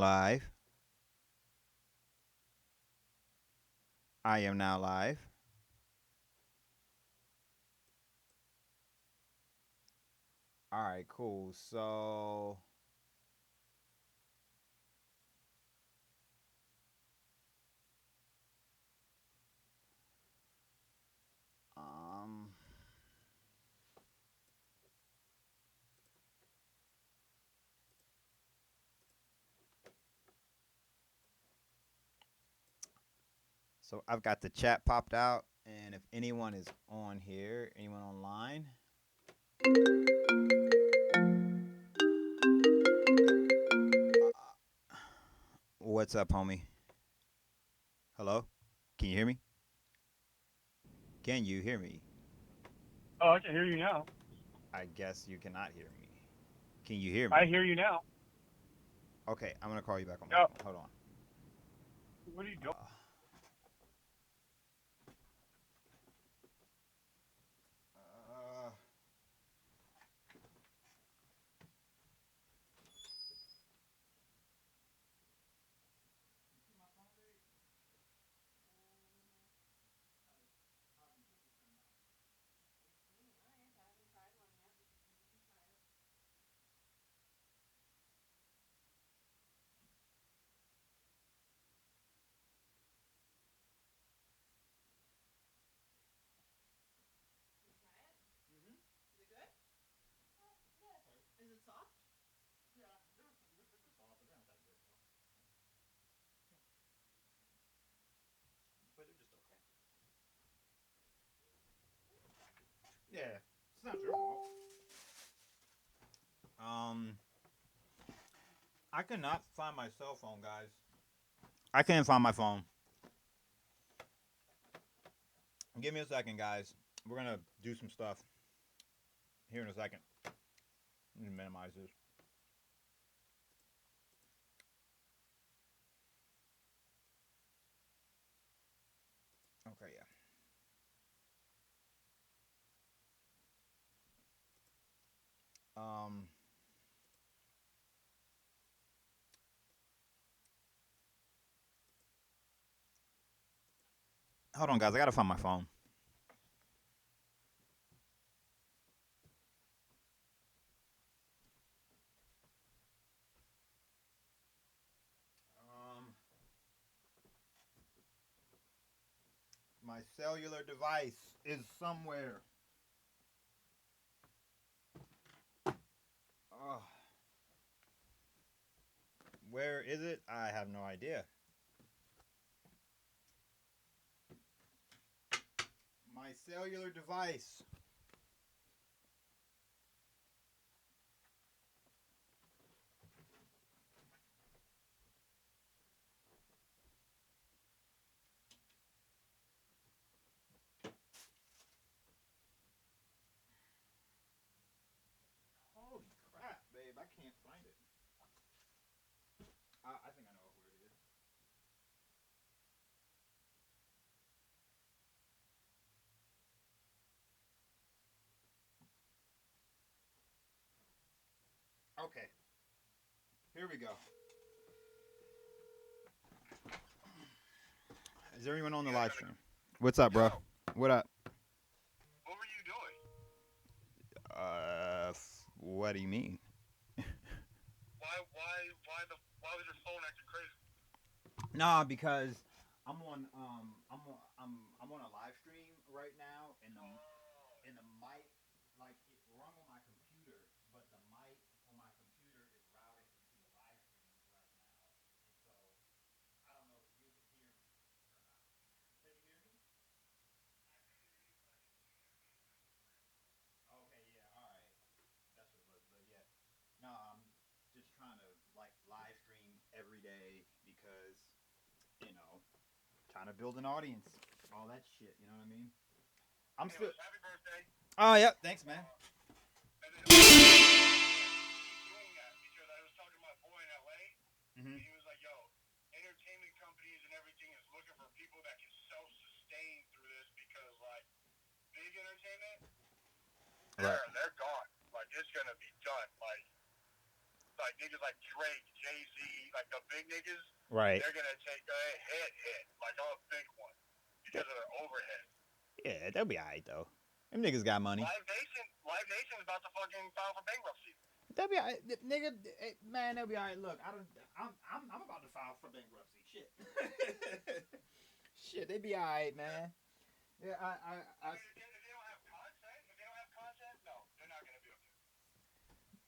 live. I am now live. All right, cool. Um, so I've got the chat popped out, and if anyone is on here, anyone online, what's up, homie? Hello? Can you hear me? Can you hear me? Oh, I can hear you now. I guess you cannot hear me. Can you hear I me? hear you now. Okay, I'm gonna call you back on my Oh, phone. Hold on. what are you doing? Uh, uh, but they're just okay. Yeah, it's not your fault. Um, I cannot find my cell phone, guys. I can't find my phone. Give me a second, guys. We're gonna do some stuff here in a second. Let me minimize this. Okay, yeah. Um, hold on, guys. I gotta find my phone. My cellular device is somewhere. Uh, where is it? I have no idea. My cellular device. Holy crap, babe! I can't find it. I think I know where it is. Okay, here we go. Is there anyone on You the guys live got a stream? What's up, bro? Joe. What up? What were you doing? What do you mean? Why was your phone acting crazy? Nah, because I'm on a live stream right now, and Oh, the mic, like, it rung on my computer, but the mic on my computer is routed into the live stream right now, and so I don't know if you can hear me or not. Can you hear me? Okay, yeah, all right. That's what it was, but yeah, no, I'm just trying to like live stream every day because you know trying to build an audience, all that shit. You know what I mean? I'm still. anyways, happy birthday. Oh yeah, thanks, man. And then keep doing that because I was talking to my boy in LA, Hmm. and he was like, "Yo, entertainment companies and everything is looking for people that can self-sustain through this because like big entertainment, Right. they're gone. Like it's gonna be done. Like like niggas like Drake, Jay-Z, like the big niggas, Right. they're gonna take a hit, like a big one, because of their overhead. Yeah, they'll be alright though. Them niggas got money. Live Nation is about to fucking file for bankruptcy. They'll be alright, nigga. Man, they'll be alright. Look, I'm about to file for bankruptcy. Shit. Shit, they be alright, man. Yeah, If they don't have content, no, they're not gonna be able to.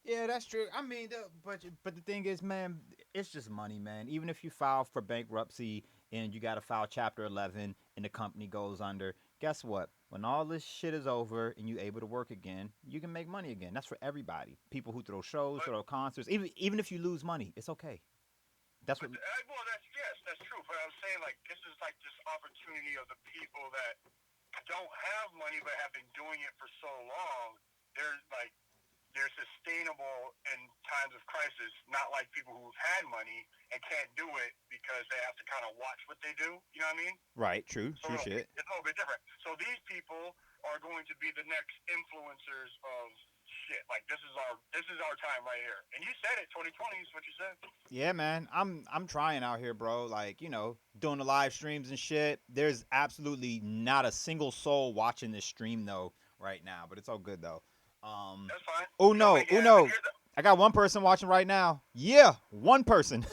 Yeah, that's true. I mean, but the thing is, man, it's just money, man. Even if you file for bankruptcy and you got to file Chapter 11 and the company goes under, guess what? When all this shit is over and you're able to work again, you can make money again. That's for everybody. People who throw shows, throw concerts, even if you lose money, it's okay. That's what. Well, that's true. But I'm saying like this is like this opportunity of the people that don't have money but have been doing it for so long. They're sustainable in times of crisis, not like people who've had money and can't do it because they have to kind of watch what they do. You know what I mean? Right. True. True shit. It's a little bit different. So these people are going to be the next influencers of shit. Like this is our time right here. And you said it, 2020 is what you said. Yeah, man. I'm trying out here, bro. Like, doing the live streams and shit. There's absolutely not a single soul watching this stream though right now, but it's all good though. That's fine. Oh no. I got one person watching right now. Yeah, one person.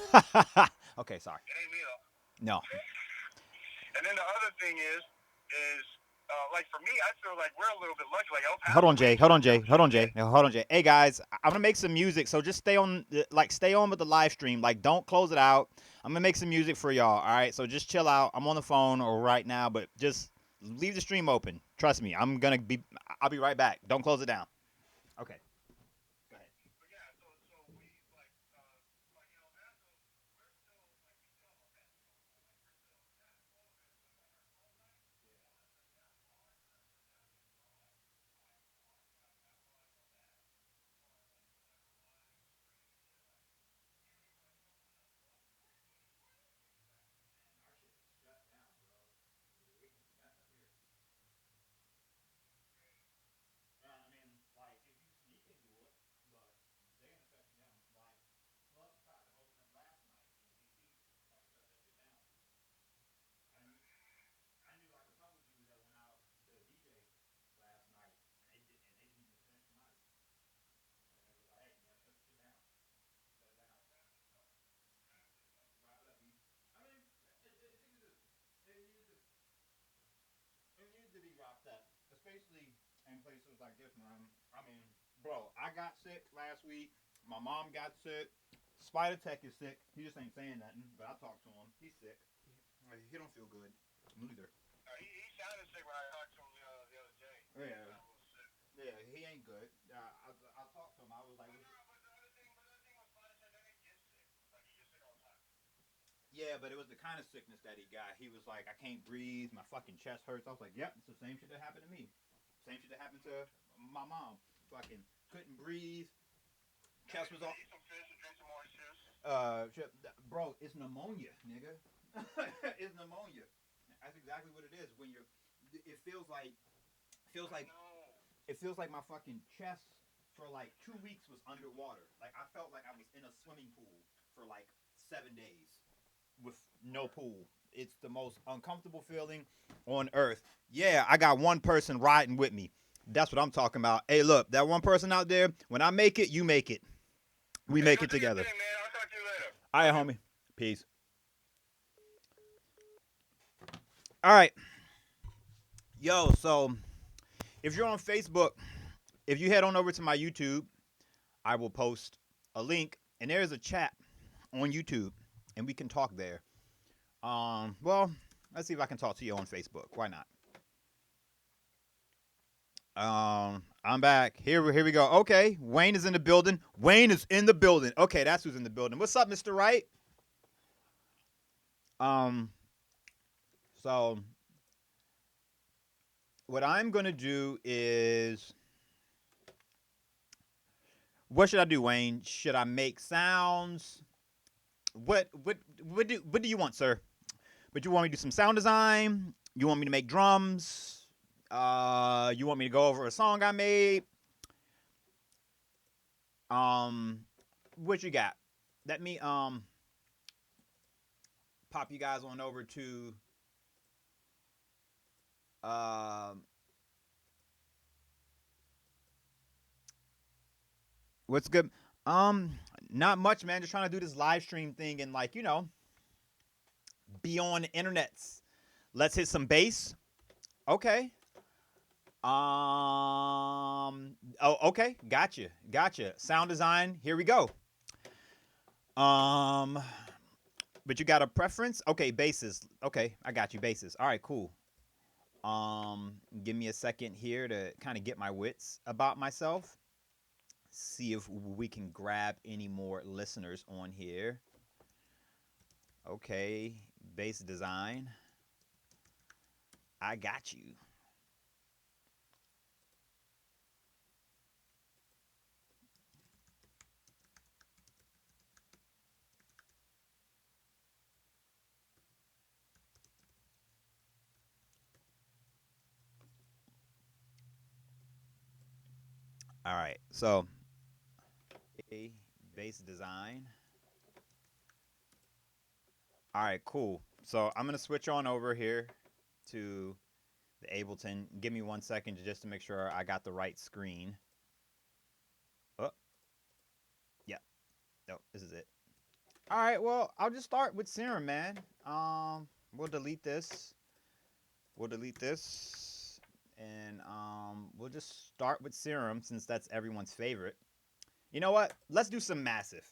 Okay, sorry. It ain't me though. No. And then the other thing is like for me, I feel like we're a little bit lucky. Like El Paso. Hold on, Jay. Hey guys, I'm gonna make some music, so just stay on with the live stream. Like, don't close it out. I'm gonna make some music for y'all. All right, so just chill out. I'm on the phone or right now, but just leave the stream open. Trust me, I'll be right back. Don't close it down. Okay. Go ahead. But yeah, so we like El Paso, we're still like we still have our best going on. Like we're still all of it. It needs to be wrapped up, especially in places like this, man. I mean, bro, I got sick last week. My mom got sick. Spider Tech is sick. He just ain't saying nothing, but I talked to him. He's sick. He don't feel good. Neither. He sounded sick when I talked to him the other day. Yeah. Yeah, he ain't good. I talked to him. I was like, but the other thing was Spider said that he gets sick. Like he gets sick all the time. yeah, but it was the kind of sickness that he got. He was like, I can't breathe. My fucking chest hurts. I was like, yep, it's the same shit that happened to me. Same shit that happened to my mom. Fucking couldn't breathe. Chest was all. Eat some fish and drink some orange juice. Bro, it's pneumonia, nigga. It's pneumonia. That's exactly what it is. When you're, it feels like my fucking chest for like 2 weeks was underwater. Like I felt like I was in a swimming pool for like 7 days with no pool. It's the most uncomfortable feeling on earth. Yeah, I got one person riding with me. That's what I'm talking about. Hey, look, that one person out there, when I make it, you make it. We make it together. Thing, man. I'll talk to you later. All right, homie. Peace. All right. Yo, so if you're on Facebook, if you head on over to my YouTube, I will post a link, and there is a chat on YouTube, and we can talk there. Well, let's see if I can talk to you on Facebook. Why not? I'm back. Here we go. Okay, Wayne is in the building. Wayne is in the building. Okay, that's who's in the building. What's up, Mr. Wright? So what I'm gonna do is, what should I do, Wayne? Should I make sounds? What do you want, sir? Would you want me to do some sound design? You want me to make drums? You want me to go over a song I made? what you got? Let me pop you guys on over to um what's good? Not much, man. Just trying to do this live stream thing and like, be on the internets. Let's hit some bass. Okay. Oh, okay. Gotcha. Sound design. Here we go. Um but you got a preference? Okay, basses. Okay, I got you, basses. All right, cool. Give me a second here to kind of get my wits about myself. See if we can grab any more listeners on here. Okay, bass design. I got you. All right, so bass design. All right, cool. So I'm gonna switch on over here to the Ableton. Give me 1 second just to make sure I got the right screen. Oh, yeah. No, this is it. All right, well, I'll just start with Serum, man. We'll delete this. And we'll just start with Serum since that's everyone's favorite. You know what? Let's do some Massive.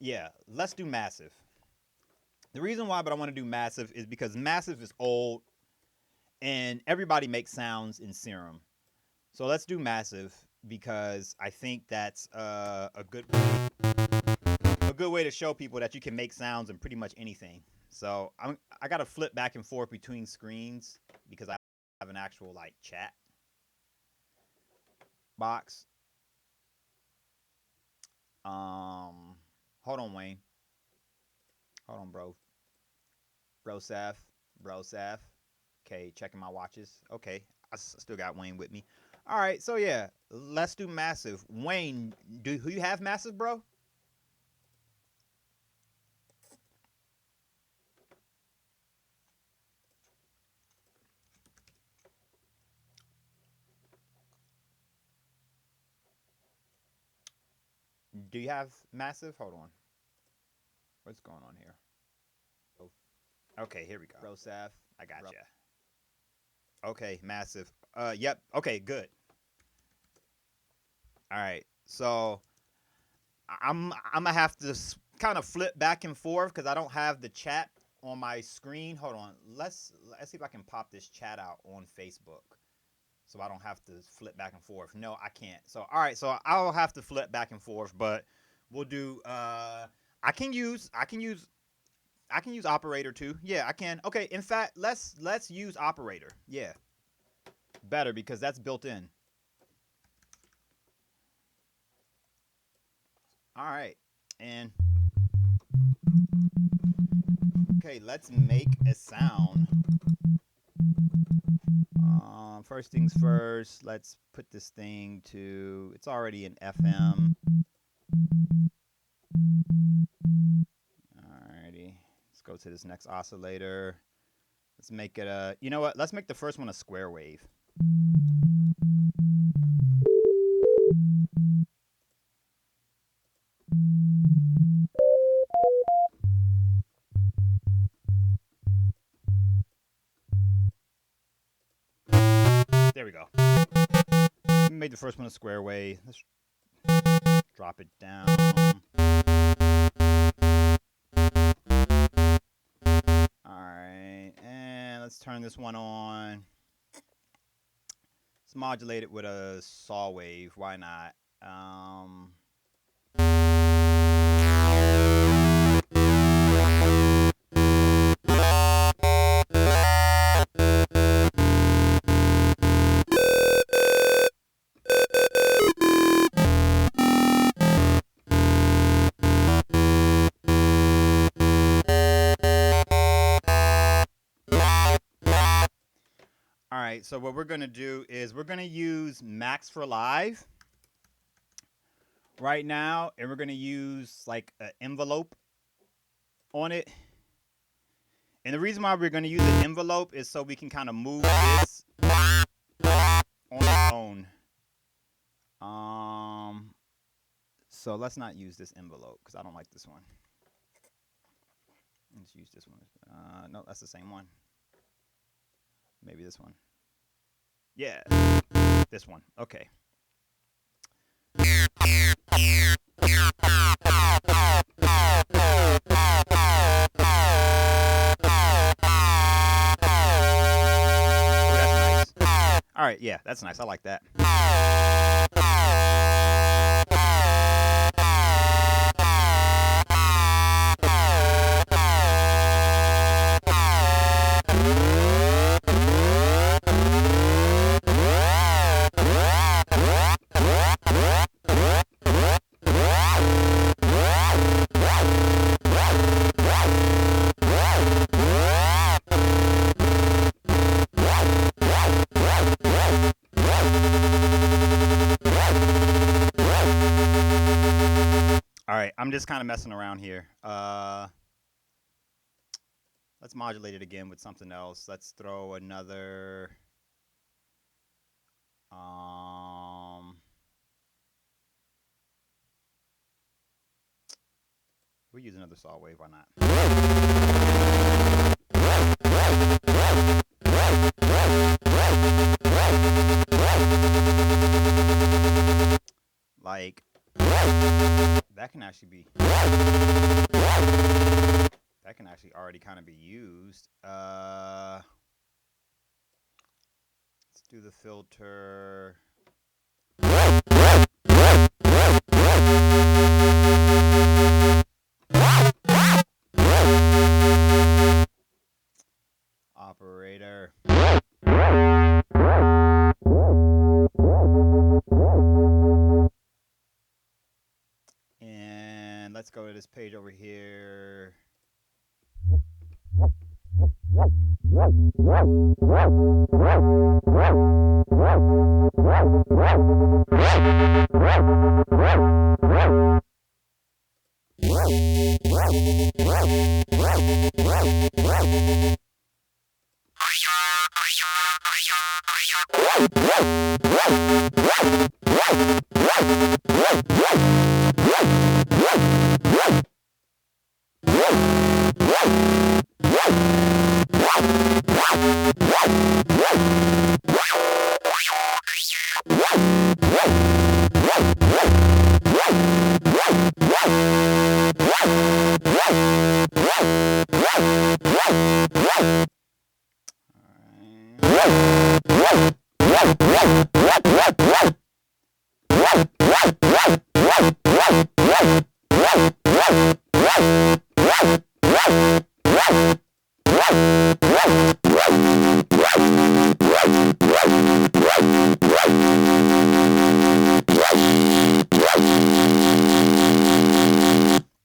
Yeah, let's do Massive. The reason why, but I want to do Massive is because Massive is old, and everybody makes sounds in Serum. So let's do Massive because I think that's a good way to show people that you can make sounds in pretty much anything. So I got to flip back and forth between screens because I have an actual like chat box. Hold on, Wayne. Hold on, bro. Brosaf. Okay, checking my watches. Okay, I still got Wayne with me. All right, so yeah, let's do Massive. Wayne, who you have Massive, bro? Do you have Massive? Hold on. What's going on here? Okay, here we go. Brosaf, I got you. Okay, Massive. Yep. Okay, good. All right. So I'm gonna have to kind of flip back and forth because I don't have the chat on my screen. Hold on. Let's see if I can pop this chat out on Facebook, so I don't have to flip back and forth. No, I can't. So all right. So I'll have to flip back and forth, but we'll do. I can use operator too. Yeah, I can. Okay. In fact, let's use operator. Yeah. Better because that's built in. All right. And okay, let's make a sound. First things first, let's put this thing to, it's already in FM. Alrighty, let's go to this next oscillator. Let's make it a, you know what, let's make the first one a square wave. There we go. We made the first one a square wave. Let's drop it down. Alright, and let's turn this one on. Let's modulate it with a saw wave. Why not? All right, so what we're going to do is we're going to use Max for Live. right now, and we're gonna use like an envelope on it. And the reason why we're gonna use an envelope is so we can kind of move this on its own. So let's not use this envelope because I don't like this one. Let's use this one. No, that's the same one. Maybe this one. Yeah, this one. Okay. All right, yeah, that's nice. I like that. All right, I'm just kind of messing around here. Let's modulate it again with something else. Let's throw another. We'll use another saw wave. Why not? Like that can actually be. That can actually already kind of be used. Let's do the filter. Operator. And let's go to this page over here.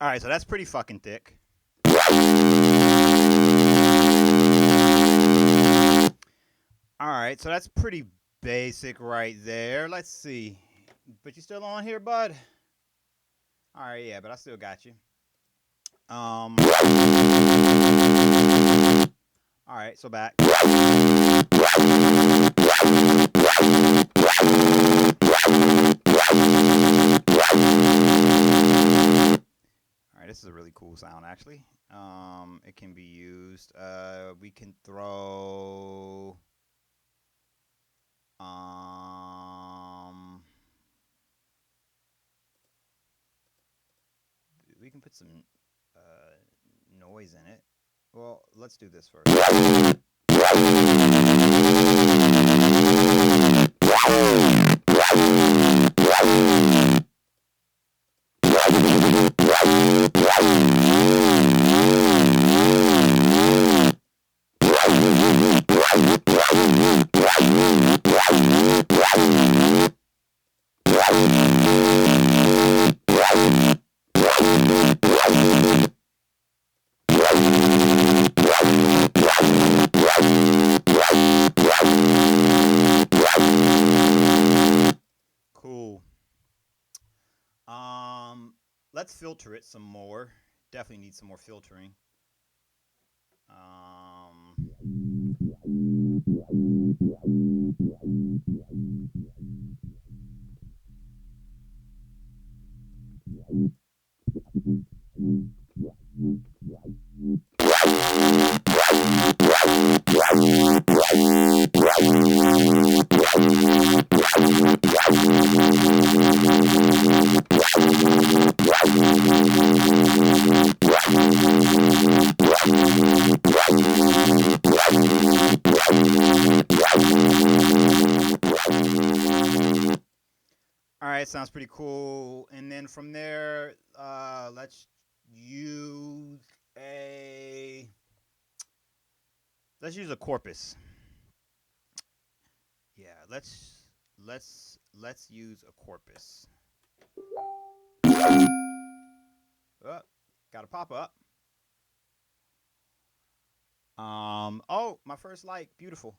Alright, so that's pretty fucking thick. Alright, so that's pretty basic right there. Let's see. But you still on here, bud? Alright, yeah, but I still got you. Alright, so back. Alright, this is a really cool sound actually. It can be used. We can throw we can put some noise in it. Well, let's do this first. Cool. let's filter it some more. Definitely need some more filtering. All right, sounds pretty cool. And then from there, let's use a let's use a corpus. Yeah, let's use a corpus. Oh, got a pop up. Oh, my first like, beautiful.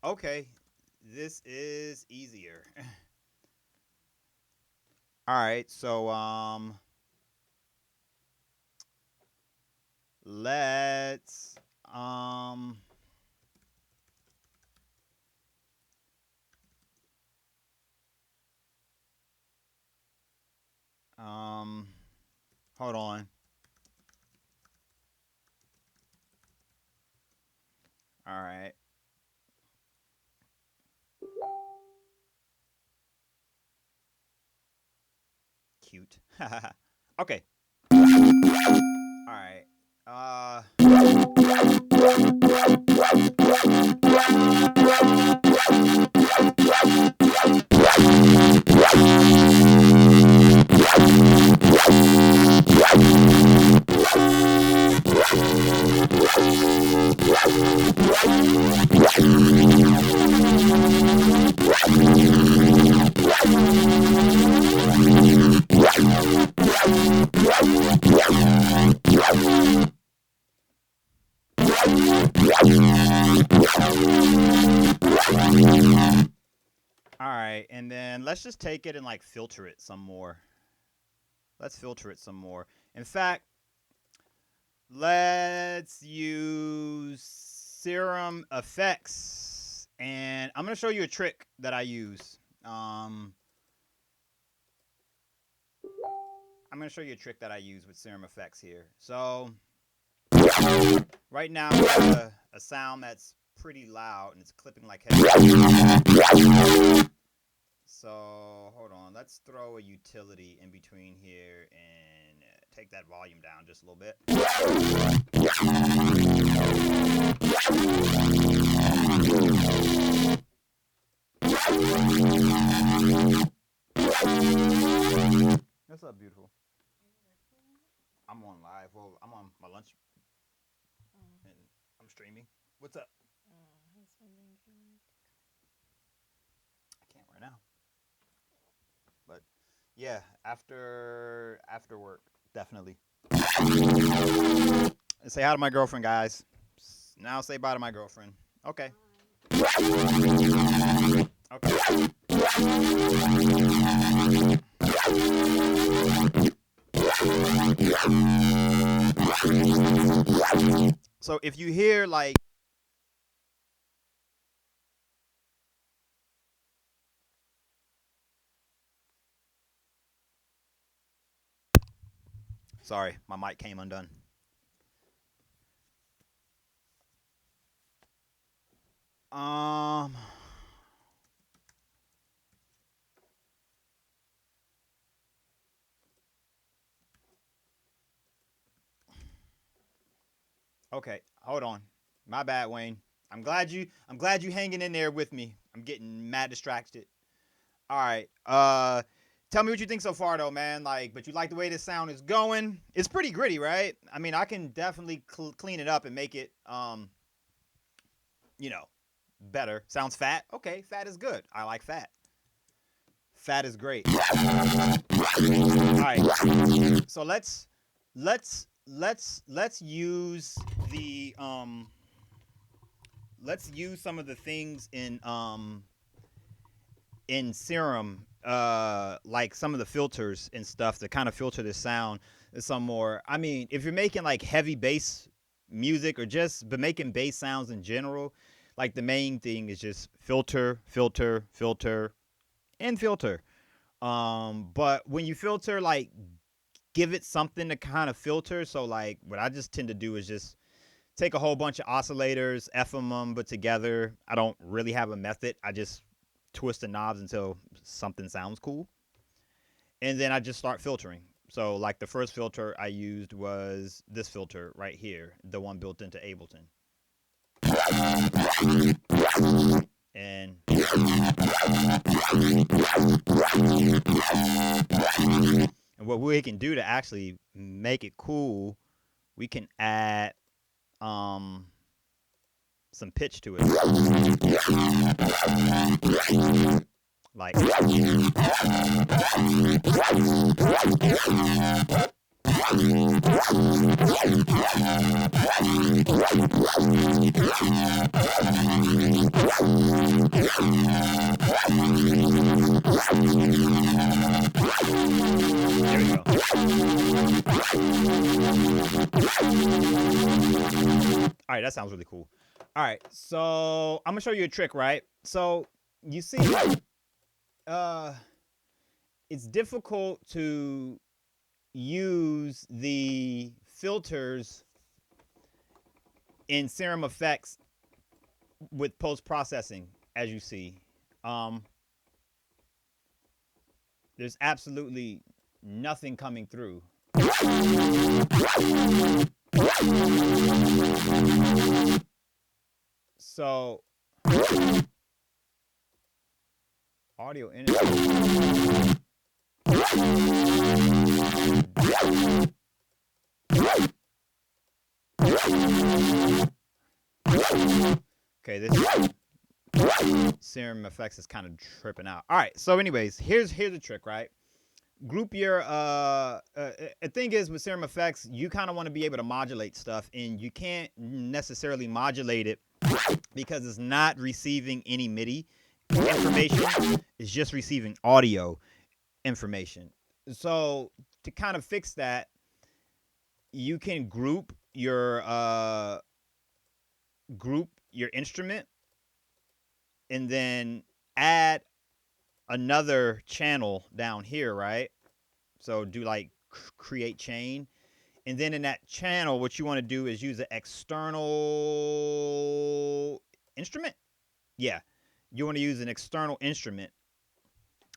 Okay, this is easier. All right, so let's hold on. All right. Cute. Okay. All right. All right, and then let's just take it and like filter it some more. Let's filter it some more. In fact, let's use serum effects, and I'm gonna show you a trick that I use. I'm gonna show you a trick that I use with serum effects here. So right now we have a sound that's pretty loud and it's clipping like heavy. So hold on, let's throw a utility in between here and take that volume down just a little bit. What's up, beautiful? I'm on live. Well, I'm on my lunch and I'm streaming. What's up? I can't right now. But yeah, after work, definitely. Say hi to my girlfriend, guys. Now say bye to my girlfriend. Okay. Okay. So if you hear like sorry, my mic came undone. Okay, hold on. My bad, Wayne. I'm glad you hanging in there with me. I'm getting mad distracted. All right. Tell me what you think so far though, man. Like, but you like the way this sound is going? It's pretty gritty, right? I mean, I can definitely clean it up and make it you know, better. Sounds fat. Okay, fat is good. I like fat. Fat is great. All right. So let's use the let's use some of the things in in Serum, like some of the filters and stuff to kind of filter the sound some more. I mean, if you're making like heavy bass music or just but making bass sounds in general, like the main thing is just filter, filter, filter, and filter. But when you filter, like give it something to kind of filter. So like what I just tend to do is just take a whole bunch of oscillators, FM them, but together. I don't really have a method. I just twist the knobs until something sounds cool. And then I just start filtering. So like the first filter I used was this filter right here, the one built into Ableton. And what we can do to actually make it cool, we can add some pitch to it. Like there we go. All right, that sounds really cool. All right, so I'm gonna show you a trick, right? So you see, it's difficult to use the filters in Serum Effects with post-processing, as you see. There's absolutely nothing coming through. So audio in it. Okay, this Serum Effects is kind of tripping out. All right, so anyways, here's the trick, right? Group your the thing is with Serum Effects, you kind of want to be able to modulate stuff, and you can't necessarily modulate it because it's not receiving any MIDI information. It's just receiving audio information. So to kind of fix that, you can group your instrument and then add another channel down here, right? So do like create chain, and then in that channel what you want to do is use an external instrument. Yeah, you want to use an external instrument,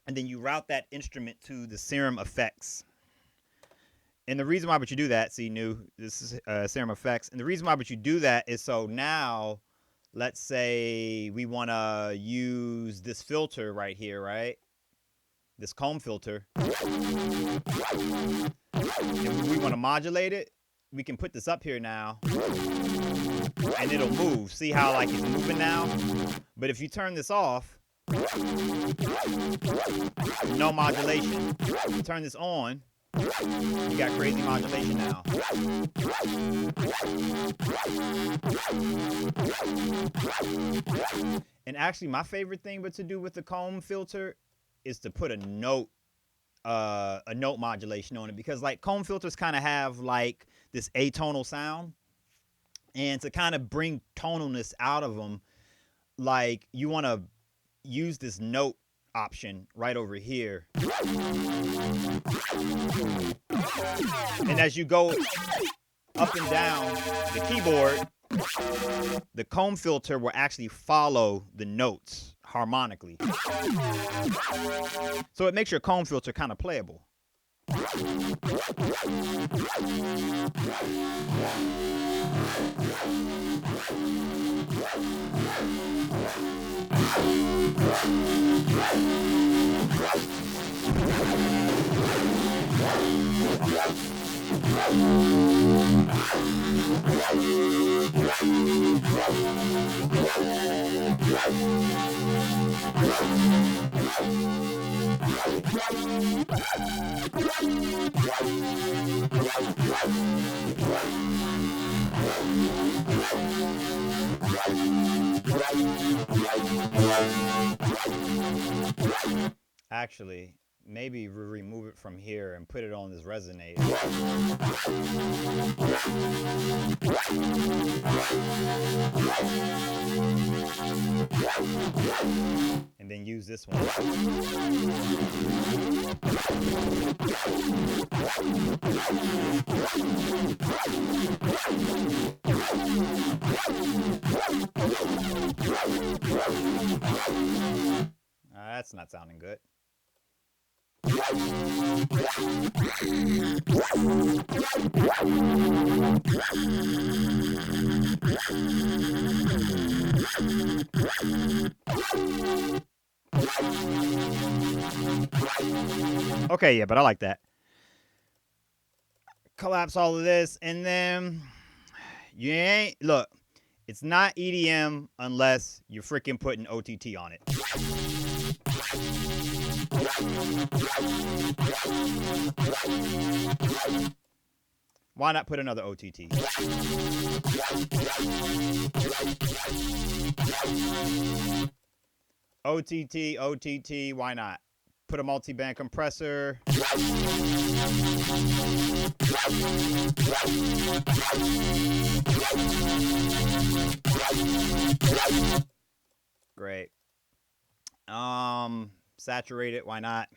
and then you route that instrument to the Serum Effects. And the reason why would you do that, see, this is Serum Effects, and the reason why would you do that is so now let's say we want to use this filter right here, right? This comb filter. And we want to modulate it. We can put this up here now. And it'll move. See how like it's moving now? But if you turn this off, no modulation. You turn this on, you got crazy modulation now. And actually, my favorite thing to do with the comb filter is to put a note modulation on it, because like comb filters kind of have like this atonal sound, and to kind of bring tonalness out of them, like you want to use this note option right over here. And as you go up and down the keyboard, the comb filter will actually follow the notes harmonically. So it makes your comb filter kind of playable. Actually, maybe remove it from here and put it on this resonator. And then use this one. That's not sounding good. Okay, yeah, but I like that. Collapse all of this, and then you ain't look. It's not EDM unless you're freaking putting OTT on it. Why not put another OTT? OTT, OTT, why not? Put a multi-band compressor. Great. Saturate it, why not?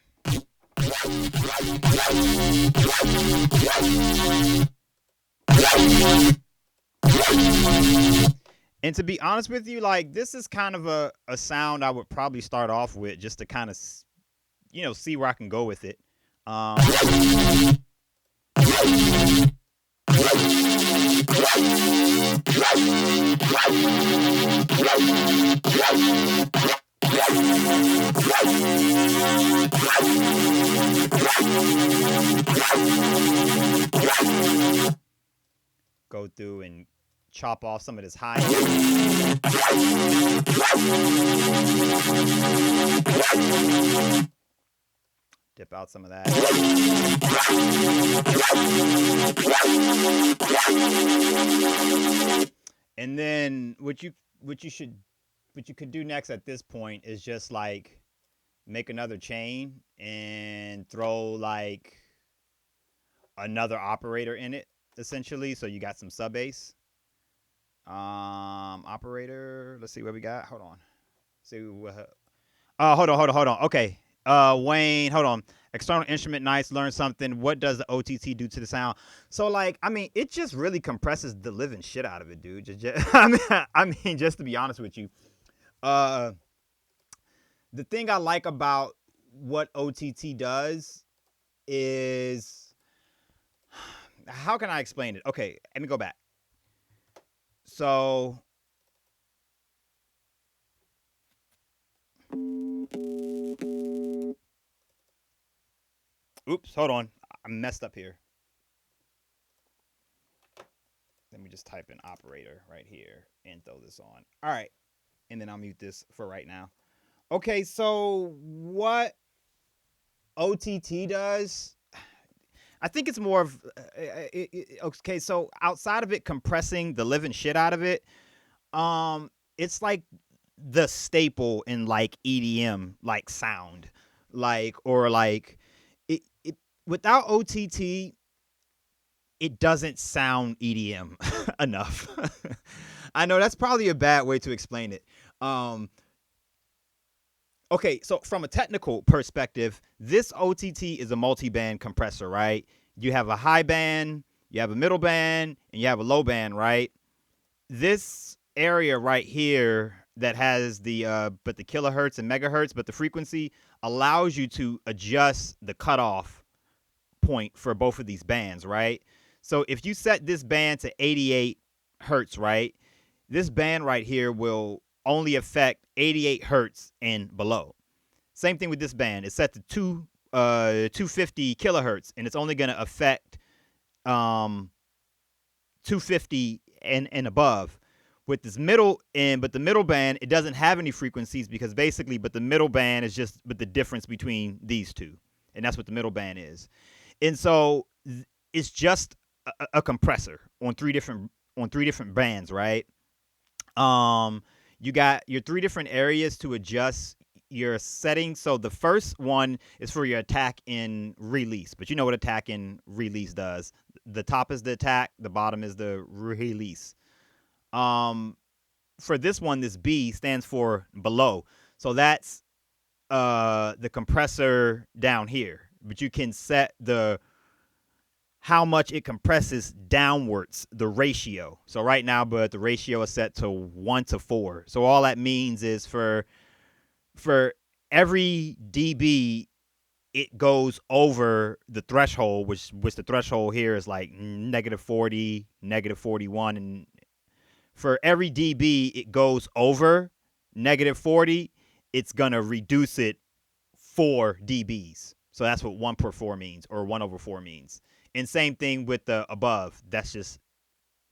And to be honest with you, like, this is kind of a sound I would probably start off with just to kind of, you know, see where I can go with it. Go through and chop off some of this high end. Dip out some of that. And then what you could do next at this point is just like make another chain and throw like another operator in it, essentially. So you got some sub bass. Operator. Let's see what we got. Hold on. See what. Hold on. Okay. Wayne, hold on. External instrument, nice. Learn something. What does the OTT do to the sound? So, like, I mean, it just really compresses the living shit out of it, dude. I mean, just to be honest with you, the thing I like about what OTT does is, how can I explain it? Okay, let me go back. So, oops, hold on. I messed up here. Let me just type in operator right here and throw this on. All right. And then I'll mute this for right now. Okay, so what OTT does, I think it's more of, okay, so outside of it compressing the living shit out of it, it's like the staple in like EDM, like sound, like, or like it without OTT, it doesn't sound EDM enough. I know that's probably a bad way to explain it. Okay, so from a technical perspective, this OTT is a multi-band compressor, right? You have a high band, you have a middle band, and you have a low band, right? This area right here that has the kilohertz and megahertz, but the frequency allows you to adjust the cutoff point for both of these bands, right? So if you set this band to 88 hertz, right? This band right here will only affect 88 hertz and below. Same thing with this band. It's set to 250 kilohertz, and it's only going to affect 250 and above. With this middle end, but the middle band, it doesn't have any frequencies because basically, but the middle band is just but the difference between these two, and that's what the middle band is. And so it's just a compressor on three different bands, right? You got your three different areas to adjust your settings. So the first one is for your attack and release, but you know what attack and release does. The top is the attack, the bottom is the release. For this one, this B stands for below. So that's the compressor down here. But you can set how much it compresses downwards, the ratio. So right now, but the ratio is set to 1:4. So all that means is for every dB, it goes over the threshold, which the threshold here is like -40, -41, and for every dB it goes over -40, it's gonna reduce it 4 dBs. So that's what 1/4 means, or 1/4 means. And same thing with the above. That's just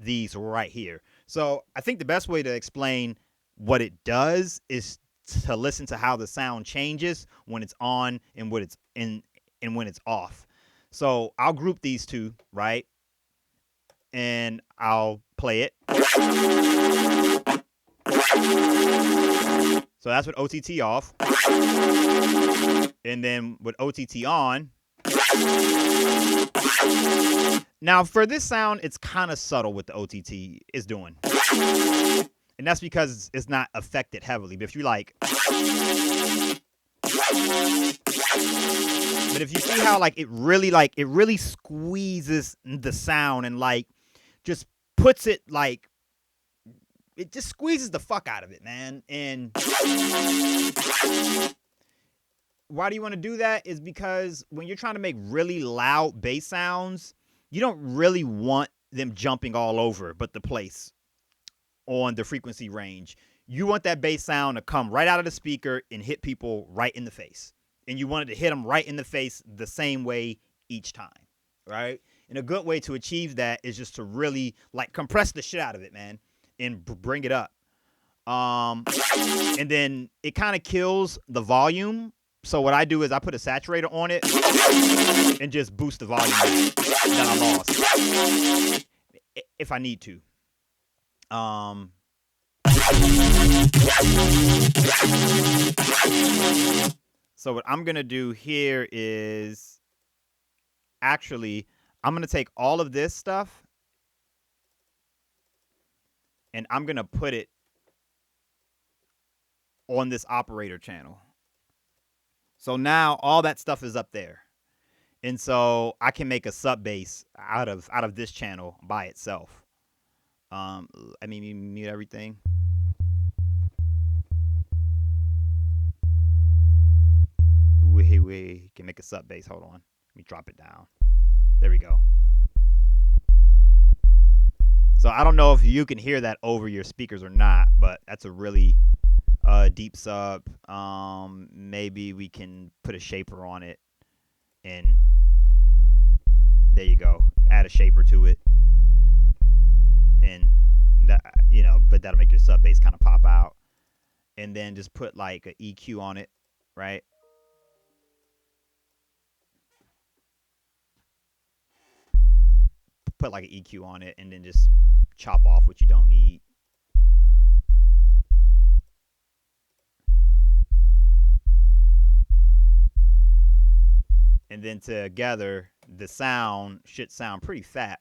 these right here. So I think the best way to explain what it does is to listen to how the sound changes when it's on and when it's in and when it's off. So I'll group these two, right? And I'll play it. So that's with OTT off. And then with OTT on. Now for this sound, it's kind of subtle what the OTT is doing. And that's because it's not affected heavily. But if you like, but if you see how it really squeezes the sound and just puts it it just squeezes the fuck out of it, man. And why do you want to do that? Is because when you're trying to make really loud bass sounds, you don't really want them jumping all over but the place on the frequency range. You want that bass sound to come right out of the speaker and hit people right in the face. And you want it to hit them right in the face the same way each time, right? And a good way to achieve that is just to really compress the shit out of it, man, and bring it up. And then it kind of kills the volume. So what I do is I put a saturator on it and just boost the volume that I lost if I need to. So what I'm going to do here is actually I'm going to take all of this stuff and I'm going to put it on this operator channel. So now all that stuff is up there. And so I can make a sub bass out of this channel by itself. I mean, mute everything. We can make a sub bass. Hold on. Let me drop it down. There we go. So I don't know if you can hear that over your speakers or not, but that's a really deep sub. Maybe we can put a shaper on it, and there you go. Add a shaper to it, and that, but that'll make your sub bass kind of pop out. And then just put an EQ on it, right? Put an EQ on it, and then just chop off what you don't need. And then together, the sound should sound pretty fat.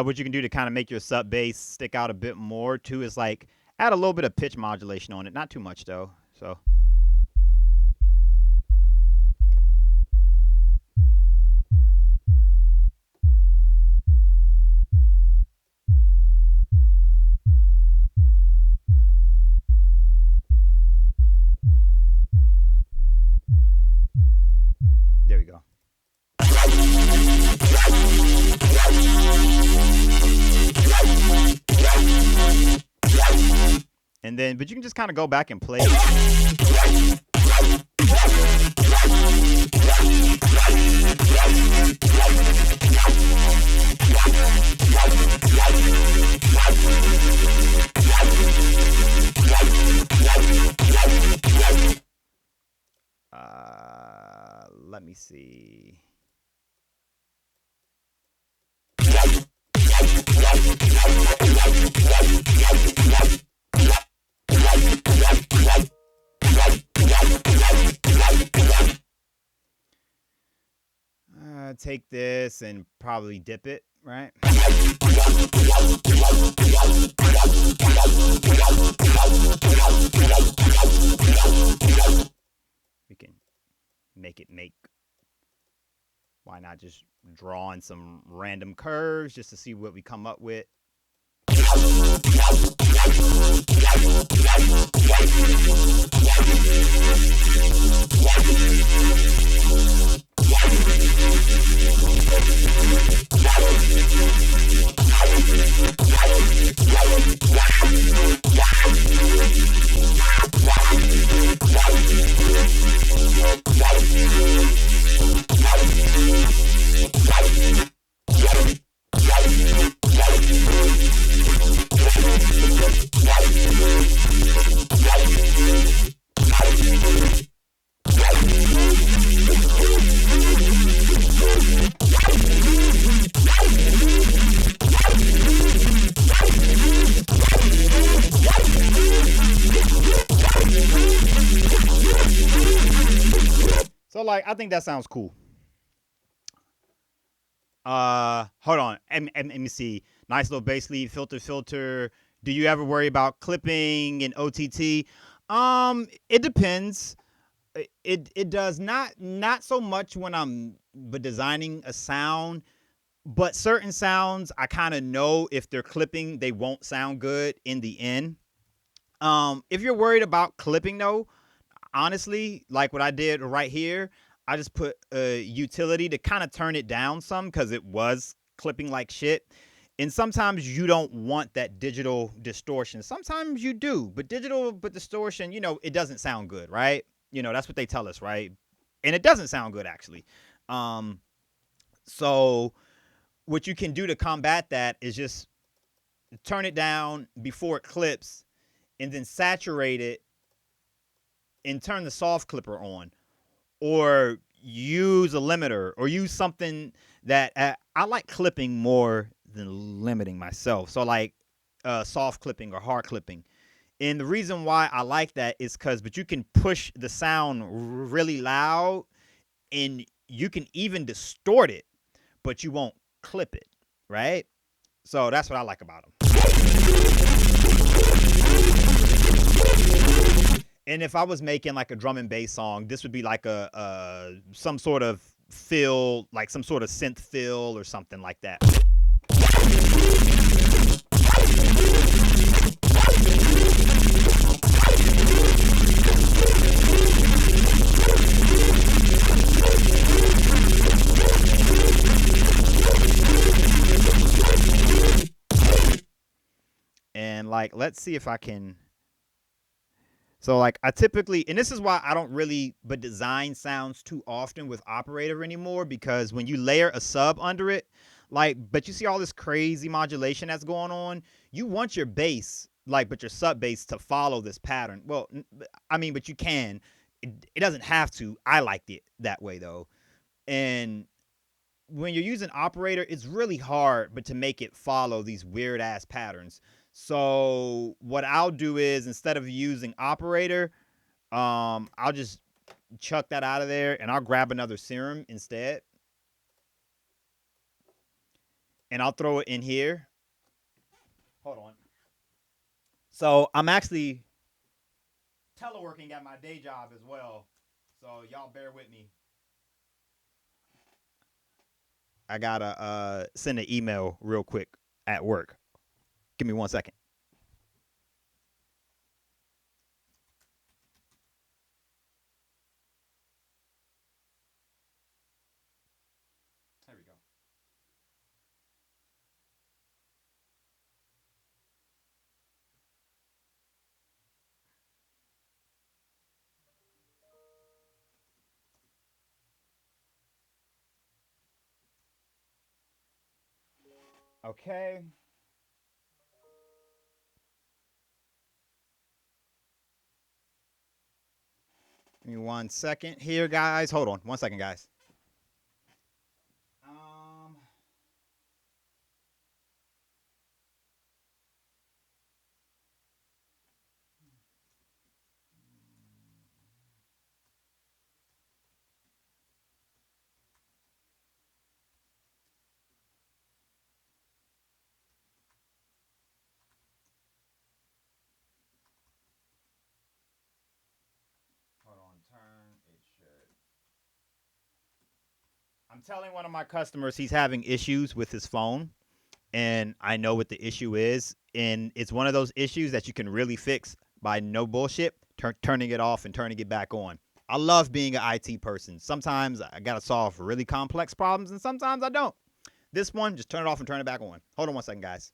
What you can do to kind of make your sub bass stick out a bit more too is add a little bit of pitch modulation on it. Not too much though. So. There we go. And then, but you can just kind of go back and play. Let me see. Take this and probably dip it, right? We can make. Why not just draw in some random curves just to see what we come up with? So like, I think that sounds cool. Hold on. Let me see. Nice little bass lead filter. Do you ever worry about clipping in OTT? It depends. It does not so much when I'm designing a sound, but certain sounds I kind of know if they're clipping, they won't sound good in the end. If you're worried about clipping though, honestly, like what I did right here, I just put a utility to kind of turn it down some because it was clipping like shit. And sometimes you don't want that digital distortion. Sometimes you do, but distortion, it doesn't sound good, right? That's what they tell us, right? And it doesn't sound good actually. So what you can do to combat that is just turn it down before it clips and then saturate it and turn the soft clipper on, or use a limiter, or use something that I like clipping more than limiting myself. So like soft clipping or hard clipping. And the reason why I like that is but you can push the sound really loud and you can even distort it, but you won't clip it, right? So that's what I like about them. And if I was making like a drum and bass song, this would be like some sort of fill, like some sort of synth fill or something like that. And like, let's see if I can. So like I typically, and this is why I don't really design sounds too often with Operator anymore, because when you layer a sub under it, but you see all this crazy modulation that's going on, you want your bass, but your sub bass to follow this pattern. Well, I mean, but you can. It doesn't have to. I liked it that way though. And when you're using Operator, it's really hard, to make it follow these weird ass patterns. So what I'll do is, instead of using Operator, I'll just chuck that out of there and I'll grab another serum instead. And I'll throw it in here. Hold on. So I'm actually teleworking at my day job as well. So y'all bear with me. I gotta send an email real quick at work. Give me 1 second. There we go. Okay. Give me 1 second here, guys. Hold on. 1 second, guys. Um. Hold on. Turn. It should. I'm telling one of my customers he's having issues with his phone, and I know what the issue is, and it's one of those issues that you can really fix by no bullshit, turning it off and turning it back on. I love being an IT person. Sometimes I gotta solve really complex problems, and sometimes I don't. This one, just turn it off and turn it back on. Hold on 1 second, guys.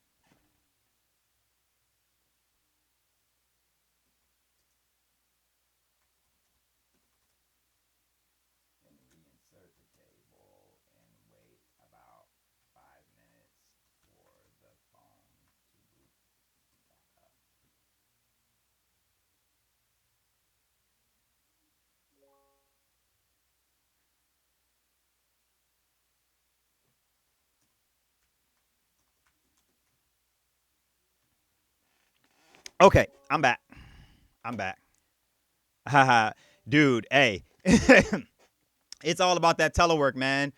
And reinsert the cable and wait about 5 minutes for the phone to boot back up. Okay, I'm back. I'm back. Haha, dude. Hey, it's all about that telework, man.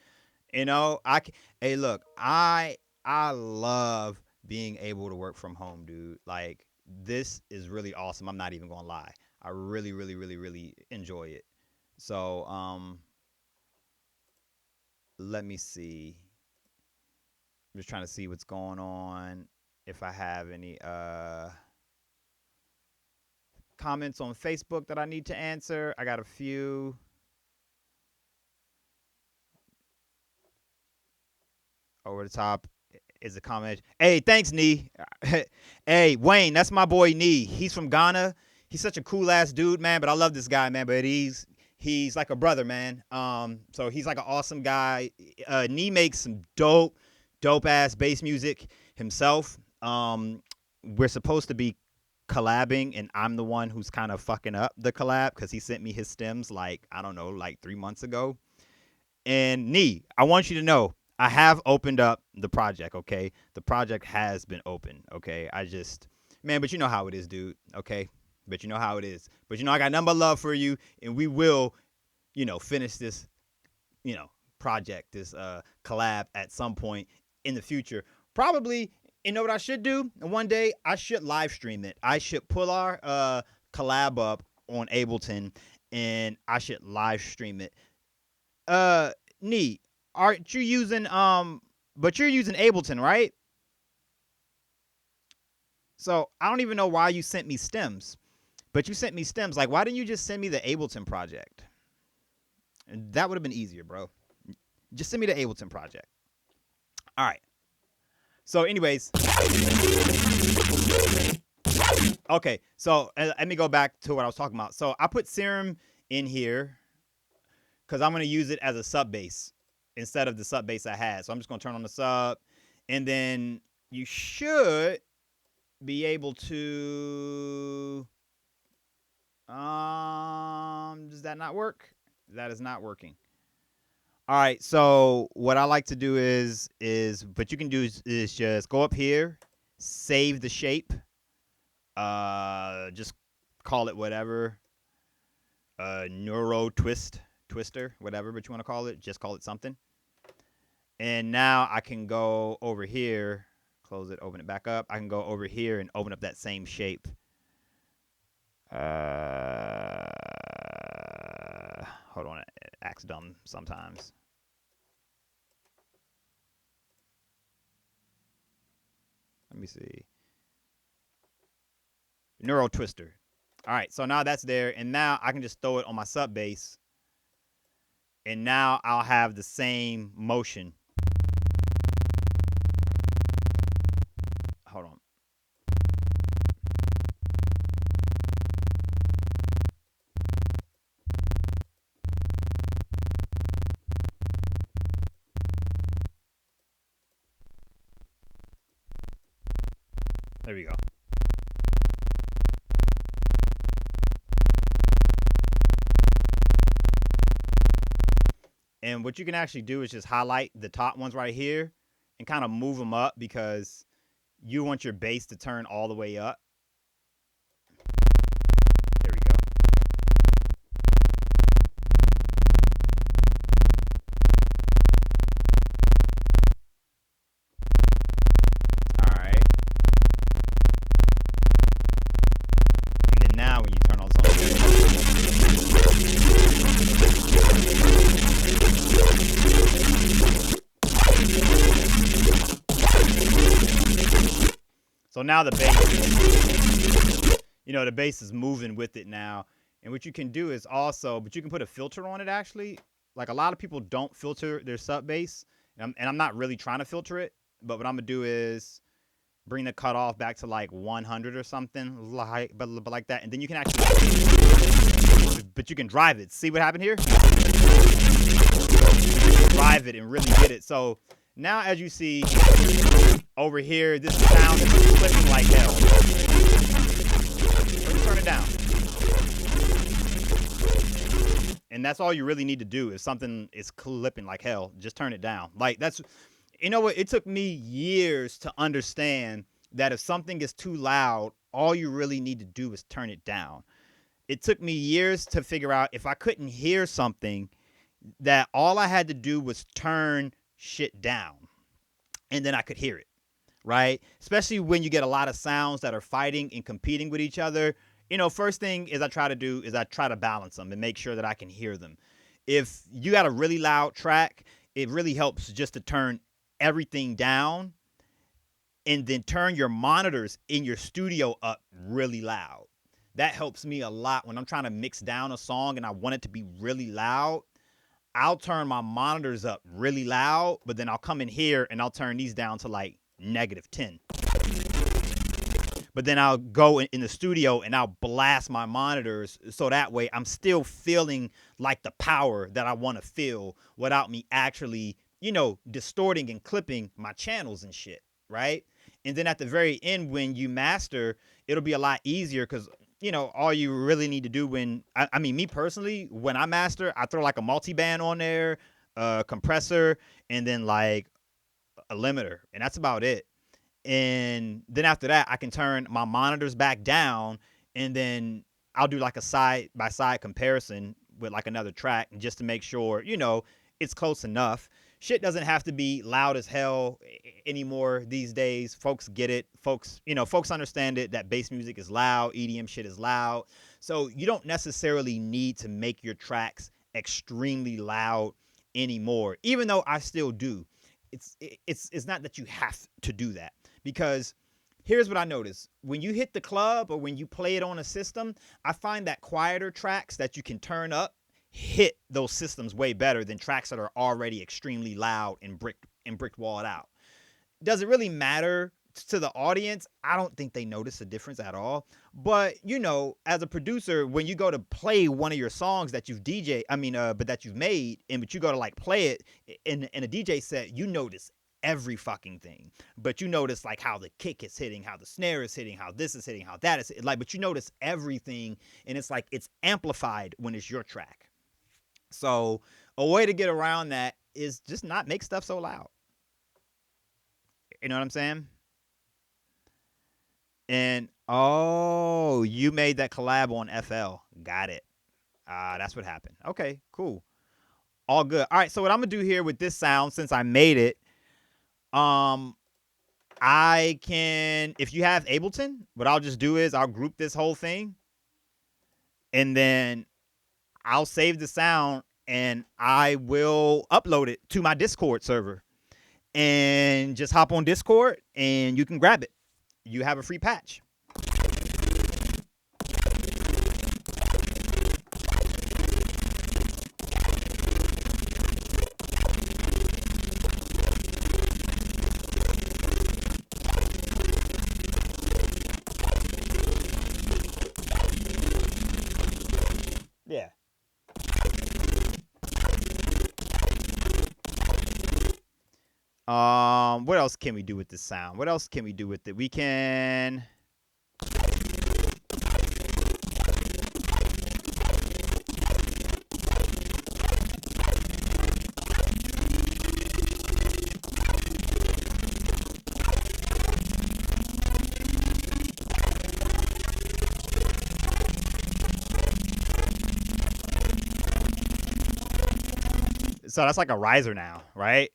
Hey, look, I love being able to work from home, dude. Like this is really awesome. I'm not even gonna lie. I really, really, really, really enjoy it. So, let me see. I'm just trying to see what's going on. If I have any comments on Facebook that I need to answer, I got a few. Over the top is a comment. Hey, thanks, Nee. Hey, Wayne, that's my boy Nee. He's from Ghana. He's such a cool ass dude, man. But I love this guy, man. But he's like a brother, man. So he's like an awesome guy. Nee makes some dope ass bass music himself. We're supposed to be collabing, and I'm the one who's kind of fucking up the collab because he sent me his stems like I don't know, like 3 months ago. And Nee, I want you to know I have opened up the project, okay? The project has been open, okay? Man, but you know how it is, dude, okay? But you know how it is. But I got nothing but love for you, and we will, finish this, project, this collab at some point in the future. Probably, you know what I should do? And one day I should live stream it. I should pull our collab up on Ableton, and I should live stream it. uh Nee, aren't you using but you're using Ableton, right? So I don't even know why you sent me stems. But you sent me stems. Like, why didn't you just send me the Ableton project? And that would have been easier, bro. Just send me the Ableton project. All right. So, anyways, okay. So let me go back to what I was talking about. So I put Serum in here because I'm gonna use it as a sub bass instead of the sub bass I had. So I'm just gonna turn on the sub, and then you should be able to. Does that not work? That is not working. All right. So what I like to do is what you can do is just go up here, save the shape. Just call it whatever. Neuro twister, whatever, but you want to call it. Just call it something. And now I can go over here, close it, open it back up. I can go over here and open up that same shape. Hold on, it acts dumb sometimes. Let me see. Neuro twister. All right, so now that's there, and now I can just throw it on my sub bass, and now I'll have the same motion. Hold on. There we go. And what you can actually do is just highlight the top ones right here and kind of move them up because you want your bass to turn all the way up. There we go. All right. And then now when you turn all this on. So now the bass, the bass is moving with it now. And what you can do is also, but you can put a filter on it actually. Like a lot of people don't filter their sub bass. And I'm not really trying to filter it. But what I'm going to do is bring the cutoff back to like 100 or something. But like that. And then you can actually, but you can drive it. See what happened here? Drive it and really get it. So now as you see over here, this sound is clipping like hell. Let's turn it down. And that's all you really need to do. If something is clipping like hell, just turn it down. Like that's, what? It took me years to understand that if something is too loud, all you really need to do is turn it down. It took me years to figure out if I couldn't hear something, that all I had to do was turn shit down and then I could hear it, right? Especially when you get a lot of sounds that are fighting and competing with each other. First thing is I try to balance them and make sure that I can hear them. If you got a really loud track, it really helps just to turn everything down and then turn your monitors in your studio up really loud. That helps me a lot when I'm trying to mix down a song and I want it to be really loud. I'll turn my monitors up really loud, but then I'll come in here and I'll turn these down to like -10. But then I'll go in the studio and I'll blast my monitors so that way I'm still feeling like the power that I want to feel without me actually, distorting and clipping my channels and shit, right? And then at the very end, when you master, it'll be a lot easier because, all you really need to do when, me personally, when I master, I throw like a multi-band on there, a compressor, and then like a limiter. And that's about it. And then after that, I can turn my monitors back down and then I'll do like a side by side comparison with like another track just to make sure, it's close enough. Shit doesn't have to be loud as hell anymore these days. Folks get it. Folks understand it, that bass music is loud. EDM shit is loud. So you don't necessarily need to make your tracks extremely loud anymore, even though I still do. It's not that you have to do that, because here's what I notice. When you hit the club or when you play it on a system, I find that quieter tracks that you can turn up hit those systems way better than tracks that are already extremely loud and brick walled out. Does it really matter to the audience? I don't think they notice a difference at all. But, as a producer, when you go to play one of your songs that you've but that you've made, but you go to like play it in a DJ set, you notice every fucking thing. But you notice like how the kick is hitting, how the snare is hitting, how this is hitting, how that is like, but you notice everything, and it's like it's amplified when it's your track. So a way to get around that is just not make stuff so loud. You know what I'm saying? And you made that collab on FL. Got it. That's what happened. Okay, cool. All good. All right, so what I'm gonna do here with this sound, since I made it, I can, if you have Ableton, what I'll just do is I'll group this whole thing and then I'll save the sound and I will upload it to my Discord server, and just hop on Discord and you can grab it. You have a free patch. Yeah. What else can we do with this sound? What else can we do with it? We can. So that's like a riser now, right?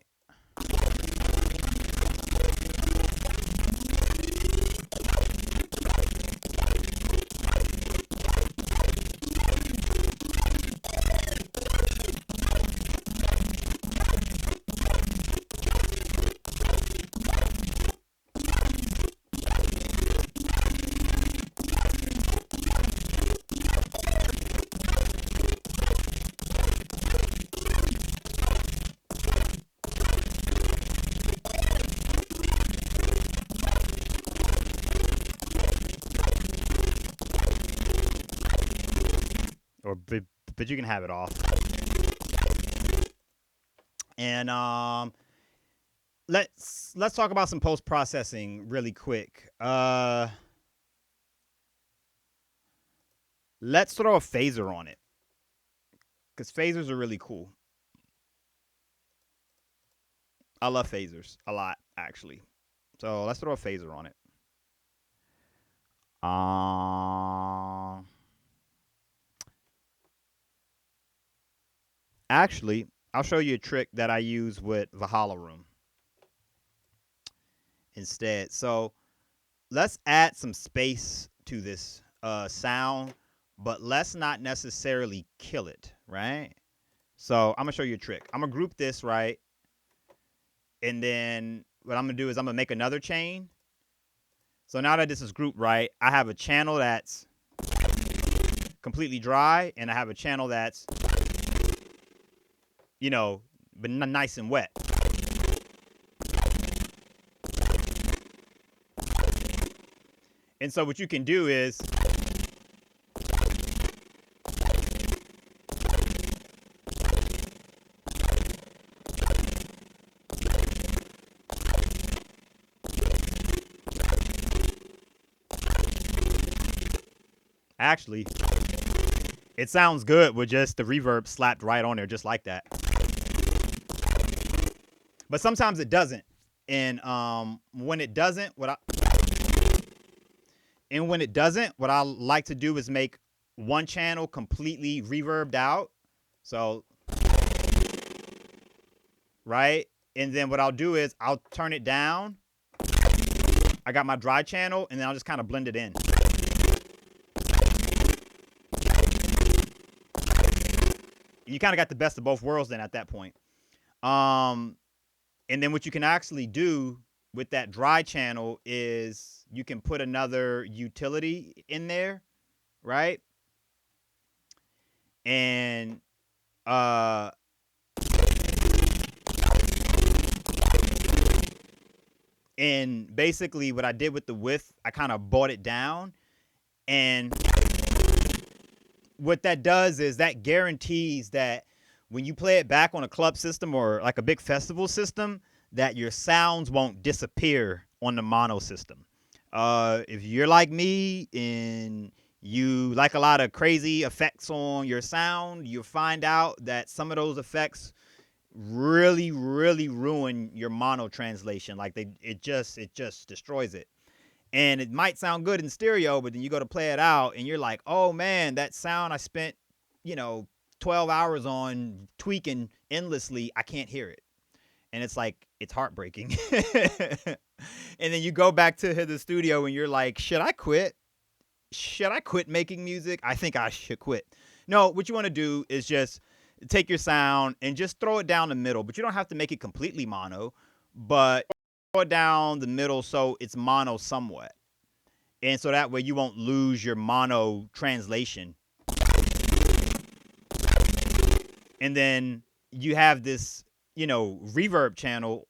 Or but you can have it off. And let's talk about some post processing really quick. Let's throw a phaser on it, because phasers are really cool. I love phasers a lot, actually. So let's throw a phaser on it. Actually, I'll show you a trick that I use with Valhalla Room instead. So let's add some space to this sound, but let's not necessarily kill it, right? So I'm gonna show you a trick. I'm gonna group this, right? And then what I'm gonna do is I'm gonna make another chain. So now that this is grouped right, I have a channel that's completely dry, and I have a channel that's, you know, but nice and wet. And so what you can do is actually, it sounds good with just the reverb slapped right on there, just like that. But sometimes it doesn't. And when it doesn't, what I like to do is make one channel completely reverbed out. So, right? And then what I'll do is I'll turn it down. I got my dry channel, and then I'll just kind of blend it in. You kind of got the best of both worlds then at that point. And then what you can actually do with that dry channel is you can put another utility in there, right? And basically what I did with the width, I kind of brought it down. And what that does is that guarantees that when you play it back on a club system or like a big festival system, that your sounds won't disappear on the mono system. If you're like me and you like a lot of crazy effects on your sound, you'll find out that some of those effects really, really ruin your mono translation. Like it just destroys it. And it might sound good in stereo, but then you go to play it out and you're like, oh man, that sound I spent, 12 hours on tweaking endlessly, I can't hear it. And it's like, it's heartbreaking. And then you go back to the studio and you're like, should I quit? Should I quit making music? I think I should quit. No, what you want to do is just take your sound and just throw it down the middle. But you don't have to make it completely mono, but throw it down the middle so it's mono somewhat. And so that way you won't lose your mono translation. And then you have this, reverb channel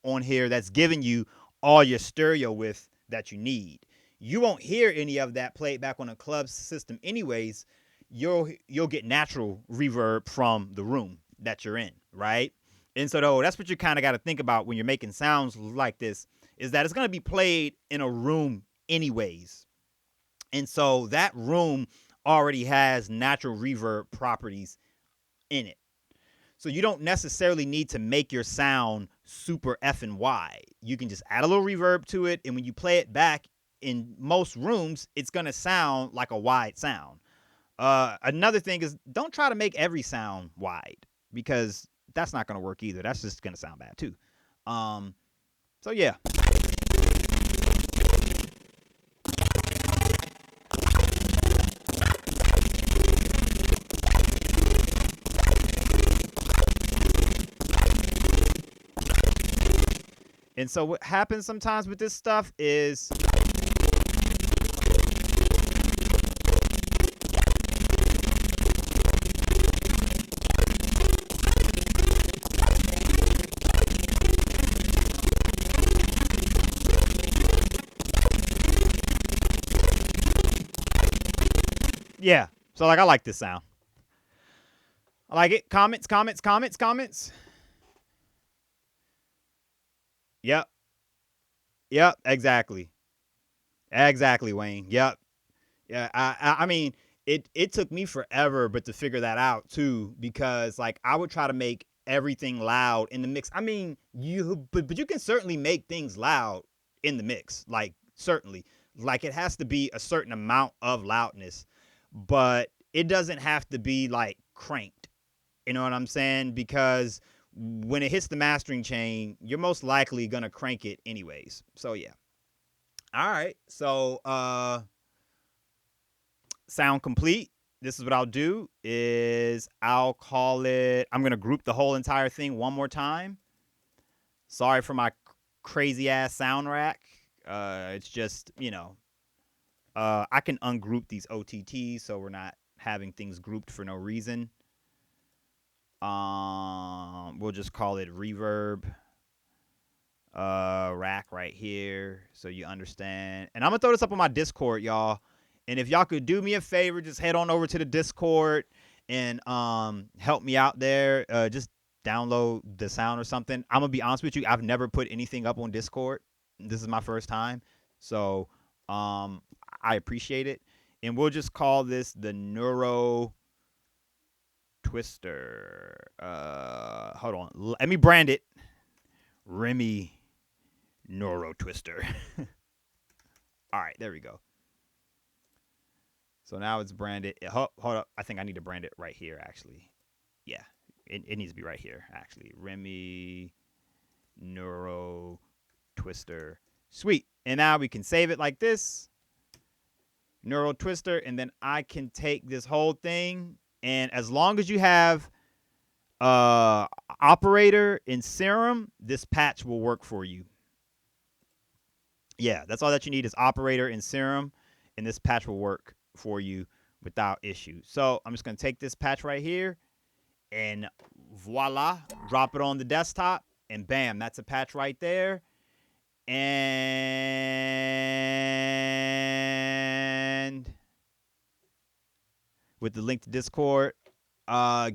on here that's giving you all your stereo width that you need. You won't hear any of that played back on a club system anyways. You'll get natural reverb from the room that you're in, right? And so though, that's what you kind of got to think about when you're making sounds like this, is that it's going to be played in a room anyways. And so that room already has natural reverb properties in it. So you don't necessarily need to make your sound super effing wide. You can just add a little reverb to it, and when you play it back in most rooms, it's gonna sound like a wide sound. Another thing is, don't try to make every sound wide, because that's not gonna work either. That's just gonna sound bad too. So yeah. And so what happens sometimes with this stuff is yeah. So like I like this sound. I like it. Comments, comments, comments, comments. Yep. Yep, exactly. Exactly, Wayne. Yep. Yeah, I mean, it took me forever but to figure that out too, because like I would try to make everything loud in the mix. I mean, but you can certainly make things loud in the mix. Like certainly. Like it has to be a certain amount of loudness, but it doesn't have to be like cranked. You know what I'm saying? Because when it hits the mastering chain, you're most likely going to crank it anyways. So yeah. All right. So sound complete. This is what I'll do is I'll call it, I'm going to group the whole entire thing one more time. Sorry for my crazy ass sound rack. It's just, I can ungroup these OTTs so we're not having things grouped for no reason. We'll just call it reverb rack right here so you understand. And I'm gonna throw this up on my Discord, y'all. And if y'all could do me a favor, just head on over to the Discord and help me out there. Just download the sound or something. I'm gonna be honest with you, I've never put anything up on Discord. This is my first time. So I appreciate it. And we'll just call this the Neuro Twister. Hold on. Let me brand it. Remy Neuro Twister. All right, there we go. So now it's branded. Hold up. I think I need to brand it right here, actually. Yeah, it needs to be right here, actually. Remy Neuro Twister. Sweet. And now we can save it like this. Neuro Twister. And then I can take this whole thing. And as long as you have operator in Serum, this patch will work for you. Yeah, that's all that you need is operator in Serum, and this patch will work for you without issue. So I'm just going to take this patch right here, and voila, drop it on the desktop, and bam, that's a patch right there. And with the link to Discord,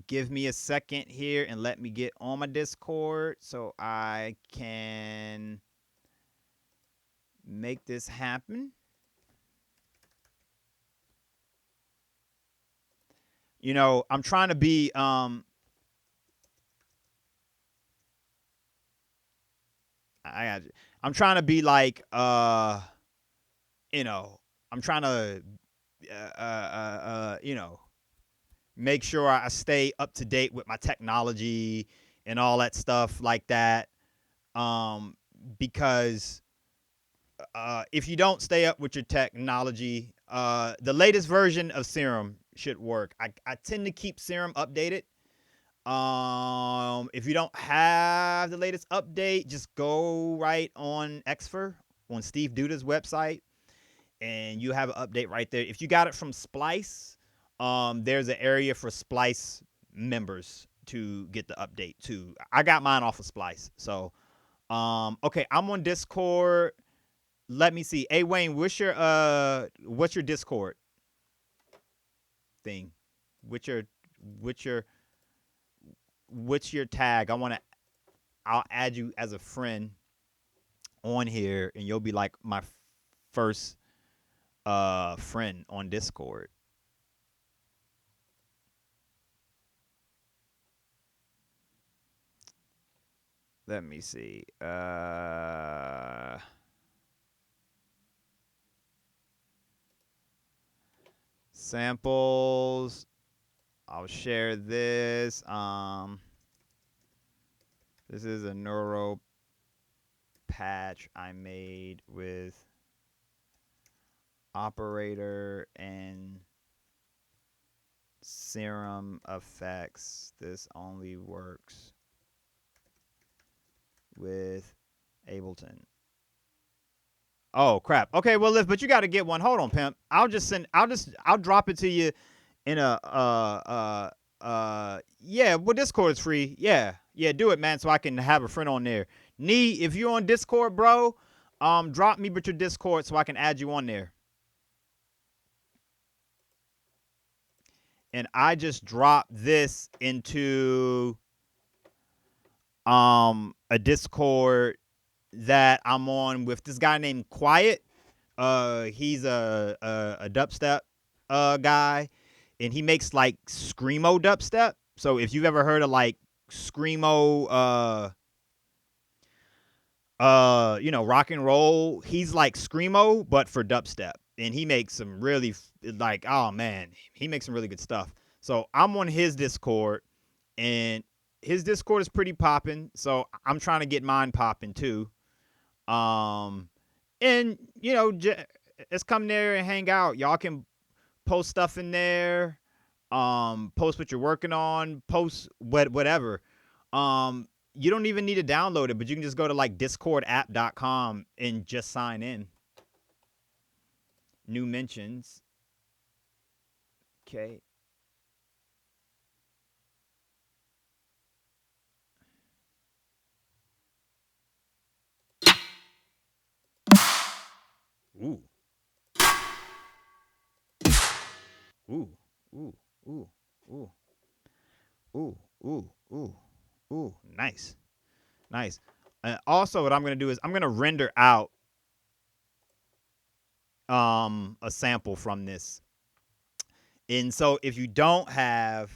give me a second here and let me get on my Discord so I can make this happen. I'm trying to be I'm trying to be like I'm trying to make sure I stay up to date with my technology and all that stuff like that. Because if you don't stay up with your technology, the latest version of Serum should work. I tend to keep Serum updated. If you don't have the latest update, just go right on Xfer on Steve Duda's website, and you have an update right there. If you got it from Splice, there's an area for Splice members to get the update too. I got mine off of Splice. So, okay, I'm on Discord. Let me see. Hey Wayne, what's your Discord thing? What's your tag? I want to I'll add you as a friend on here, and you'll be like my first friend on Discord. Let me see. Samples. I'll share this. This is a neuro patch I made with operator and serum effects. This only works with Ableton. Oh crap. Okay, well, but you got to get one. Hold on, pimp. I'll drop it to you in a yeah. Well, Discord is free. Yeah, do it, man, so I can have a friend on there. Nee, if you're on Discord, bro, drop me with your Discord so I can add you on there. And I just dropped this into a Discord that I'm on with this guy named Quiet. He's a dubstep guy, and he makes like screamo dubstep. So if you've ever heard of like screamo rock and roll, he's like screamo but for dubstep, and he makes some really like, oh man, he makes some really good stuff. So I'm on his Discord, and his Discord is pretty popping, so I'm trying to get mine popping too. And let's come there and hang out. Y'all can post stuff in there, post what you're working on, post whatever. You don't even need to download it, but you can just go to like discordapp.com and just sign in. New mentions. Okay. Ooh. Ooh. Ooh. Ooh. Ooh. Ooh. Ooh. Ooh. Ooh. Nice. Nice. And also what I'm going to do is I'm going to render out a sample from this. And so if you don't have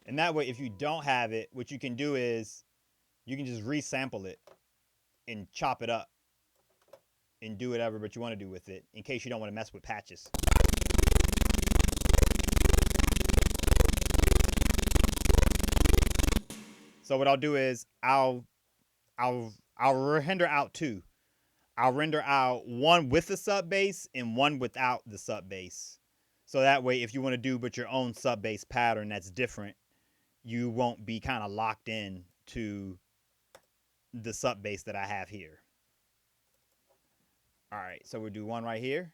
and that way if you don't have it, what you can do is you can just resample it and chop it up and do whatever but you want to do with it in case you don't want to mess with patches. So what I'll do is I'll render out two. I'll render out one with the sub bass and one without the sub bass. So that way if you want to do but your own sub bass pattern that's different, you won't be kind of locked in to the sub bass that I have here. All right, so we'll do one right here.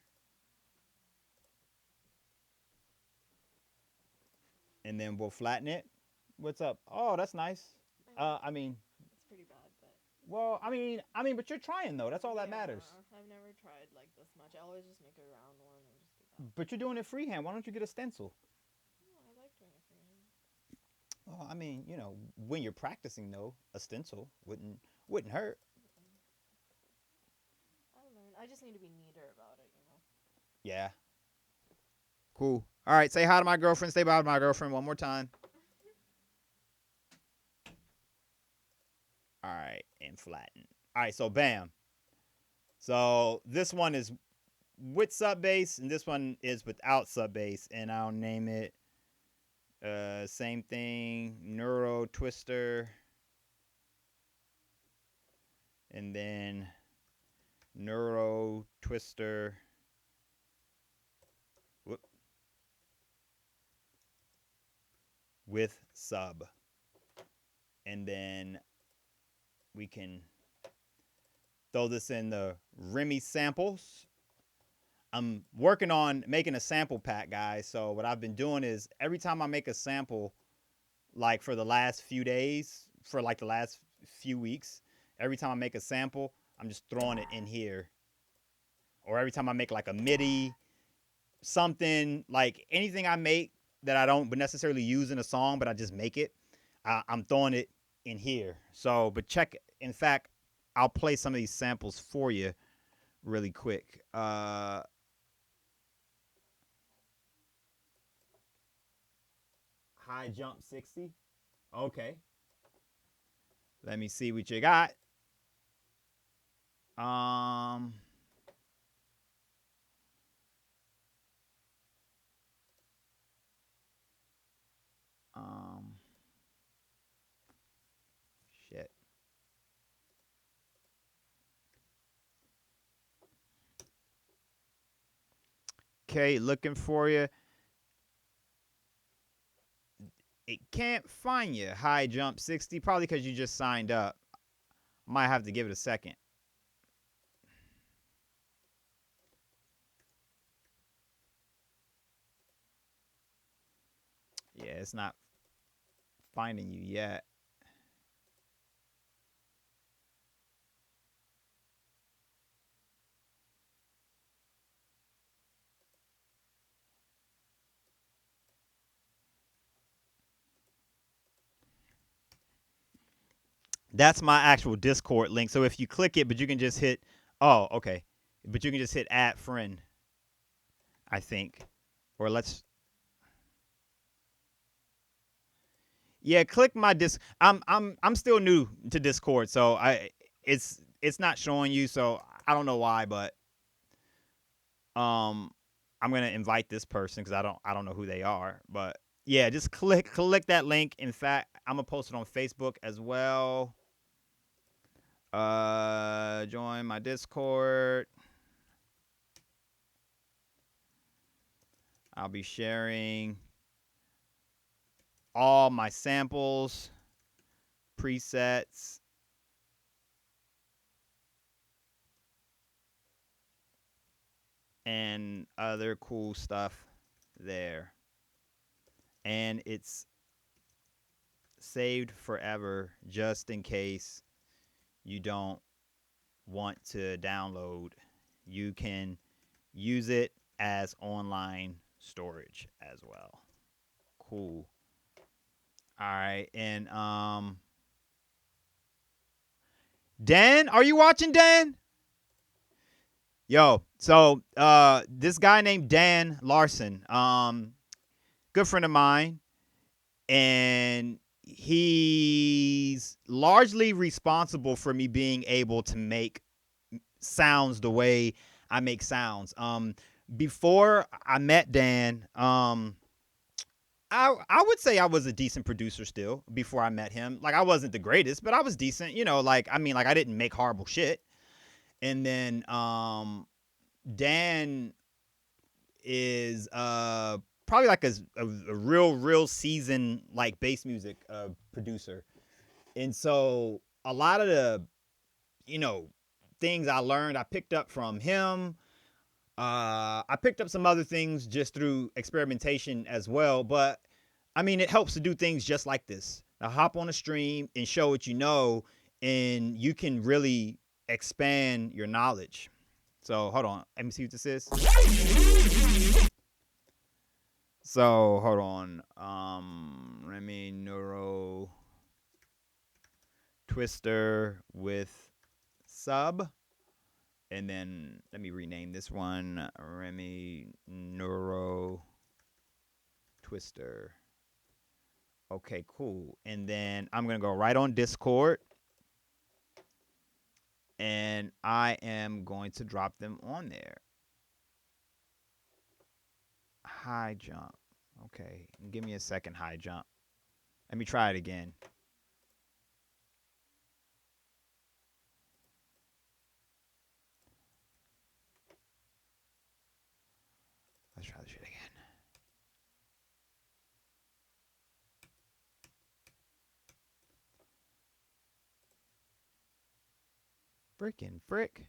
And then we'll flatten it. What's up? Oh, that's nice. I mean, it's pretty bad, but well, I mean, but you're trying though. That's all that matters. I've never tried like this much. I always just make a round one and just do that. But you're doing it freehand. Why don't you get a stencil? Oh, I like doing it freehand. Well, I mean, when you're practicing though, a stencil wouldn't hurt. I'll learn. I just need to be neater about it, Yeah. Cool. All right, say hi to my girlfriend. Say bye to my girlfriend one more time. All right, and flatten. All right, so bam. So this one is with sub bass, and this one is without sub bass, and I'll name it same thing, Neuro Twister, and then Neuro Twister. Whoop. With sub, and then we can throw this in the Remy samples. I'm working on making a sample pack, guys. So what I've been doing is every time I make a sample, like for the last few days, for like the last few weeks, every time I make a sample, I'm just throwing it in here. Or every time I make like a MIDI, something, like anything I make, that I don't necessarily use in a song, but I just make it. I'm throwing it in here. So, but check. In fact, I'll play some of these samples for you really quick. High jump 60. Okay. Let me see what you got. Um. Um. Shit. Okay, looking for you. It can't find you. High jump 60. Probably because you just signed up. Might have to give it a second. Yeah, it's not finding you yet. That's my actual Discord link. So if you click it, but you can just hit, oh, okay. But you can just hit add friend, I think. Or let's, yeah, click my disc. I'm still new to Discord, so it's not showing you, so I don't know why, but um I'm gonna invite this person because I don't know who they are. But yeah, just click that link. In fact, I'm gonna post it on Facebook as well. Join my Discord. I'll be sharing all my samples, presets, and other cool stuff there. And it's saved forever just in case you don't want to download. You can use it as online storage as well. Cool. All right. And Dan, are you watching, Dan? Yo, so this guy named Dan Larson, good friend of mine, and he's largely responsible for me being able to make sounds the way I make sounds. Before I met Dan, I would say I was a decent producer still before I met him. Like I wasn't the greatest, but I was decent, you know, like I mean like I didn't make horrible shit. And then Dan is probably like a real seasoned like bass music producer. And so a lot of the, you know, things I learned I picked up from him. I picked up some other things just through experimentation as well, but I mean it helps to do things just like this. Now hop on a stream and show what you know, and you can really expand your knowledge. So hold on, let me see what this is. So hold on. Remy Neuro Twister with sub. And then let me rename this one Remy Neuro Twister. Okay, cool. And then I'm going to go right on Discord. And I am going to drop them on there. High jump. Okay, give me a second, high jump. Let me try it again. Let's try this shit again. Frickin' frick.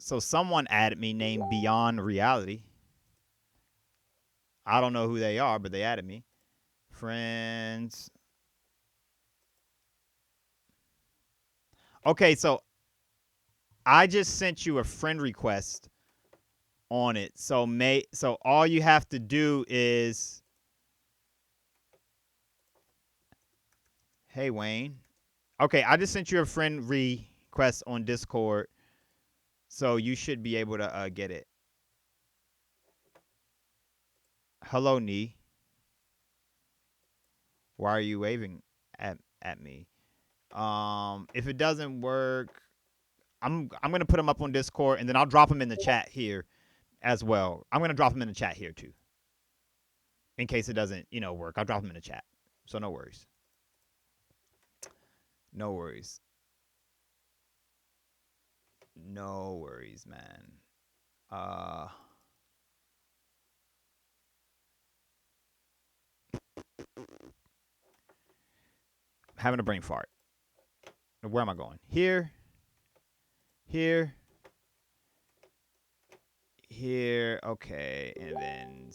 So someone added me named Beyond Reality. I don't know who they are, but they added me. Friends. Okay, so I just sent you a friend request on it. So all you have to do is, hey Wayne. Okay, I just sent you a friend request on Discord, so you should be able to get it. Hello, Nee. Why are you waving at me? If it doesn't work, I'm gonna put them up on Discord, and then I'll drop them in the chat here as well. I'm gonna drop them in the chat here too, in case it doesn't work. I'll drop them in the chat, so no worries. No worries. No worries, man. Having a brain fart. Where am I going? Here. Here. Here. Okay, and then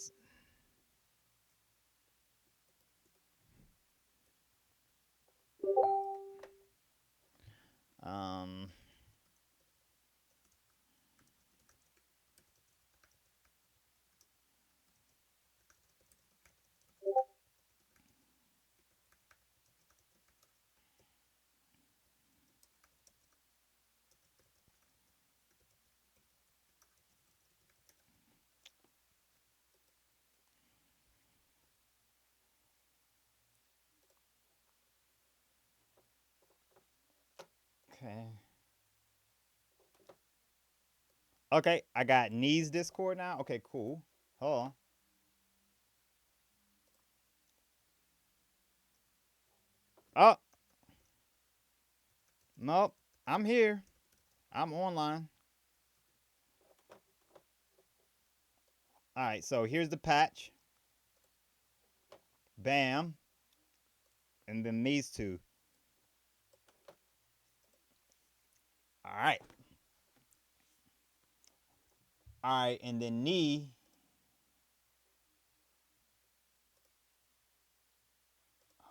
okay. Okay, I got Knees Discord now. Okay, cool. Hold on. Oh, nope. I'm here. I'm online. All right, so here's the patch. Bam. And then these two. All right. All right, and then knee.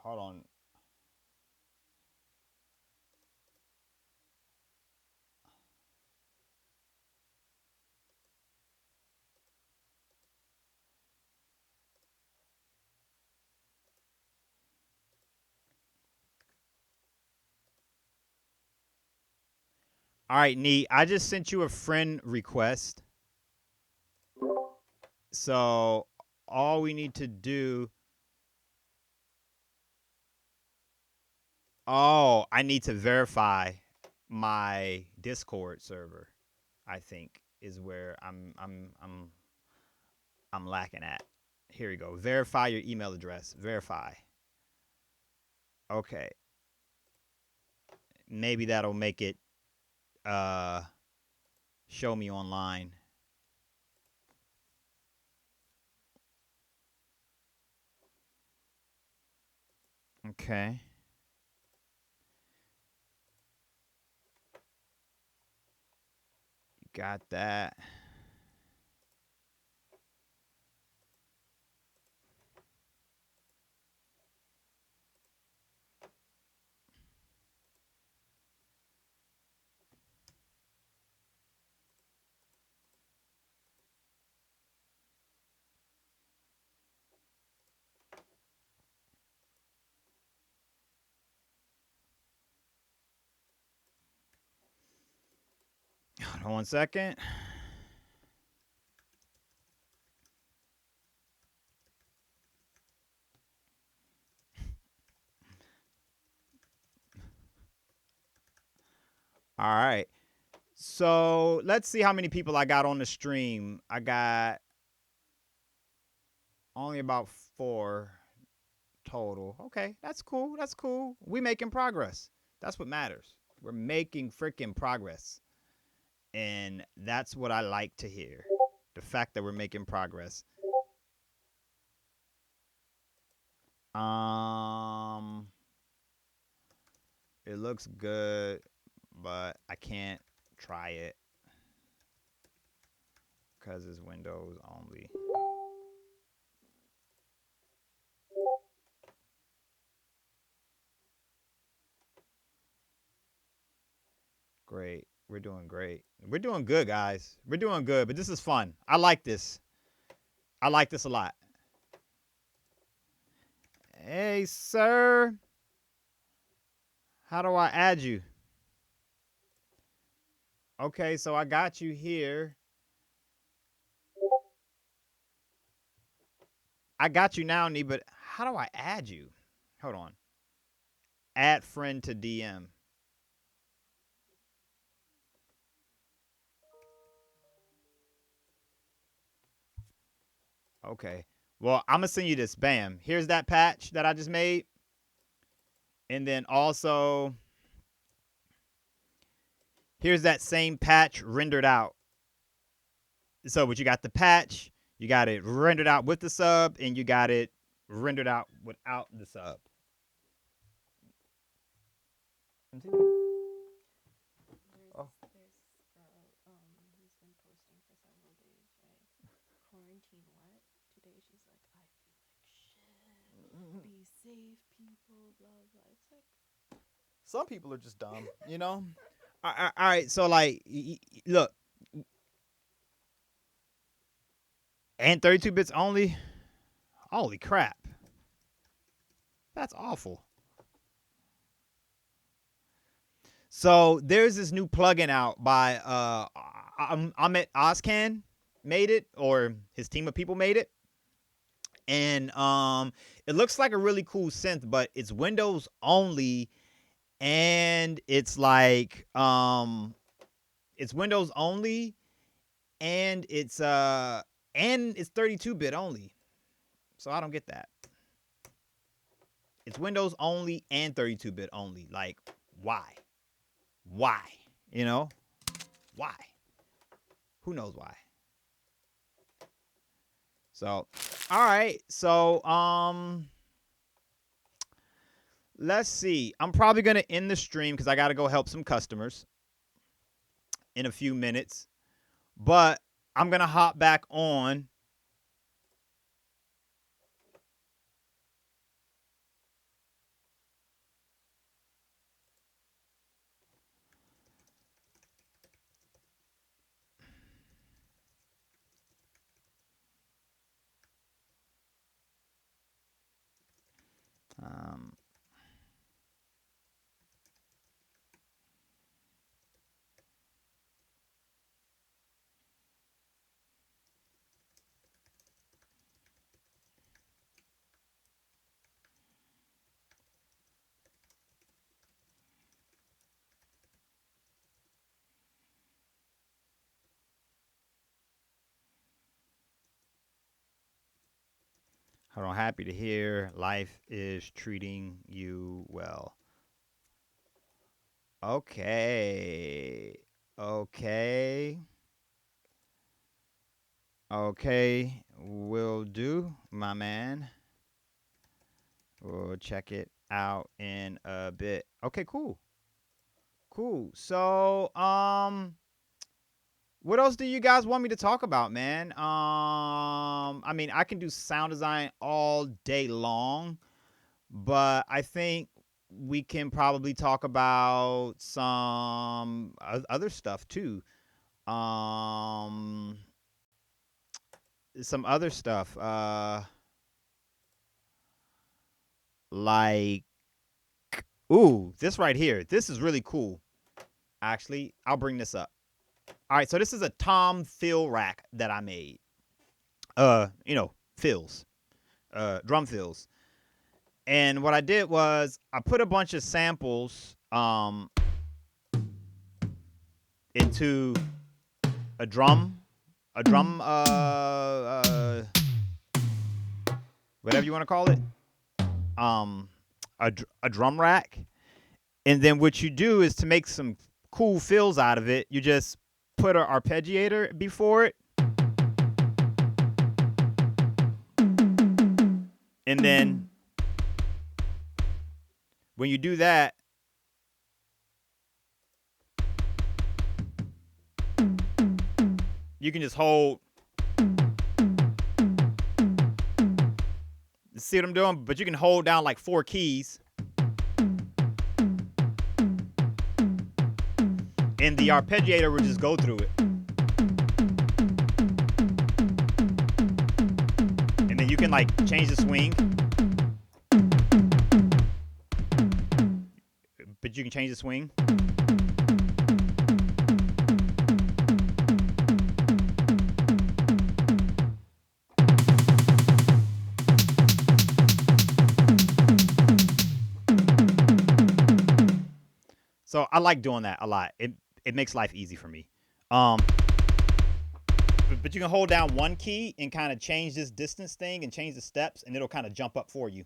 Hold on. All right, knee. I just sent you a friend request. So all we need to do. Oh, I need to verify my Discord server. I think is where I'm lacking at. Here we go. Verify your email address. Verify. Okay. Maybe that'll make it show me online. Okay. You got that. Hold on 1 second. All right. So let's see how many people I got on the stream. I got only about 4 total. Okay, that's cool. That's cool. We making progress. That's what matters. We're making freaking progress. And that's what I like to hear. The fact that we're making progress. It looks good, but I can't try it because it's Windows only. Great. We're doing great. We're doing good, guys. We're doing good, but this is fun. I like this. I like this a lot. Hey, sir. How do I add you? Okay, so I got you here. I got you now, Nee, but how do I add you? Hold on. Add friend to DM. Okay. Well, I'm going to send you this. Bam. Here's that patch that I just made. And then also, here's that same patch rendered out. So, but you got the patch, you got it rendered out with the sub, and you got it rendered out without the sub. Oh. He's been posting for several days, right? Quarantine what? Today she's like, I feel like shit. Be safe, people, blah blah. It's like Some people are just dumb, you know. All right, so like, look, and 32 bits only. Holy crap, that's awful. So there's this new plugin out by Amit Ozcan made it, or his team of people made it, and it looks like a really cool synth, but it's Windows only, and it's like it's Windows only, and it's 32-bit only. So I don't get that. It's Windows only and 32-bit only. Like, why? Why? You know? Why? Who knows why? So, all right. So, let's see. I'm probably going to end the stream because I got to go help some customers in a few minutes. But I'm going to hop back on. Hold on. Happy to hear life is treating you well. Okay. Okay. Okay. Will do, my man. We'll check it out in a bit. Okay, cool. Cool. So, what else do you guys want me to talk about, man? I mean, I can do sound design all day long, but I think we can probably talk about some other stuff too. Some other stuff, like, ooh, this right here. This is really cool. Actually, I'll bring this up. All right, so this is a tom fill rack that I made. Fills, drum fills. And what I did was I put a bunch of samples into a drum, whatever you want to call it, a drum rack. And then what you do is, to make some cool fills out of it, you just put an arpeggiator before it. And then when you do that, you can just hold. See what I'm doing? But you can hold down like 4 keys. and the arpeggiator will just go through it. And then you can like change the swing. But you can change the swing. So I like doing that a lot. It makes life easy for me. But you can hold down one key and kind of change this distance thing and change the steps, and it'll kind of jump up for you.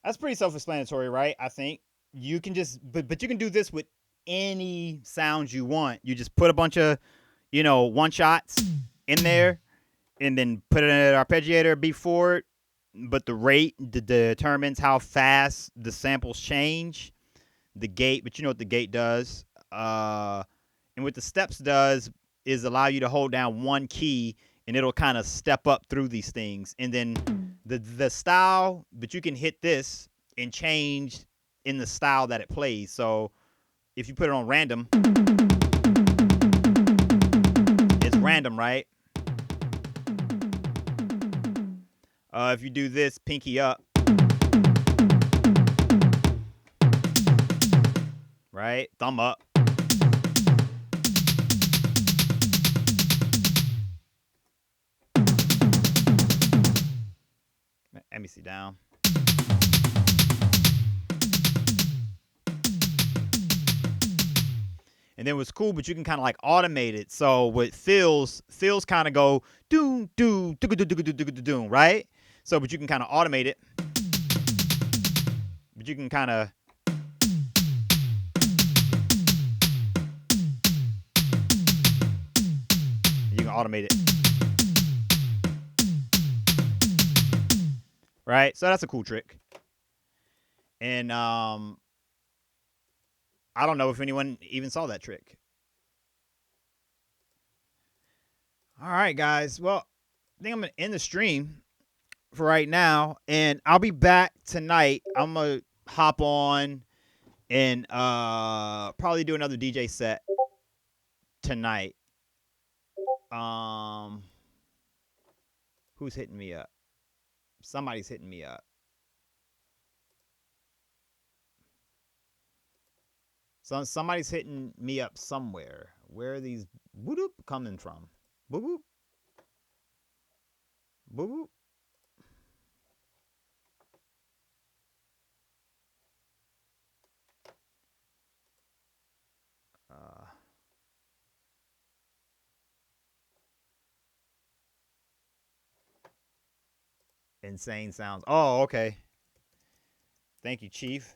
That's pretty self-explanatory, right? I think you can just, but you can do this with any sounds you want. You just put a bunch of, one shots in there, and then put an arpeggiator before it. But the rate determines how fast the samples change. The gate, but you know what the gate does. And what the steps does is allow you to hold down one key, and it'll kind of step up through these things. And then the style, but you can hit this and change in the style that it plays. So if you put it on random, it's random, right? If you do this, pinky up, right? Thumb up. Let me see down. And then what's cool, but you can kind of like automate it. So with fills kind of go doom doom doom, right? So but you can kind of automate it. But you can kind of automate it. Right? So that's a cool trick. And I don't know if anyone even saw that trick. All right, guys. Well, I think I'm going to end the stream for right now, and I'll be back tonight. I'm going to hop on and probably do another DJ set tonight. Who's hitting me up? Somebody's hitting me up. So somebody's hitting me up somewhere. Where are these boop coming from? Boop boop. Boop boop. Insane sounds. Oh, okay. Thank you, Chief.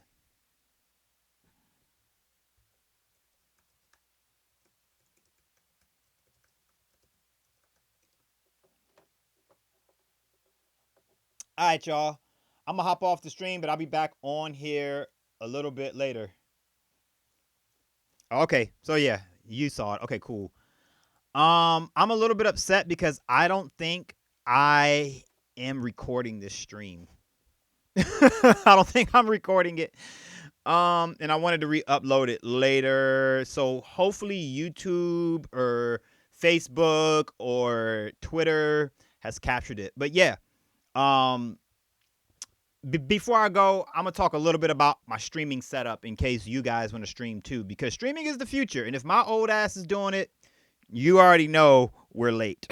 All right, y'all. I'm going to hop off the stream, but I'll be back on here a little bit later. Okay. So, yeah, you saw it. Okay, cool. I'm a little bit upset because I don't think I am recording this stream. I don't think I'm recording it. And I wanted to re-upload it later. So hopefully YouTube or Facebook or Twitter has captured it. But yeah, before I go, I'm gonna talk a little bit about my streaming setup in case you guys want to stream too, because streaming is the future. And if my old ass is doing it, you already know we're late.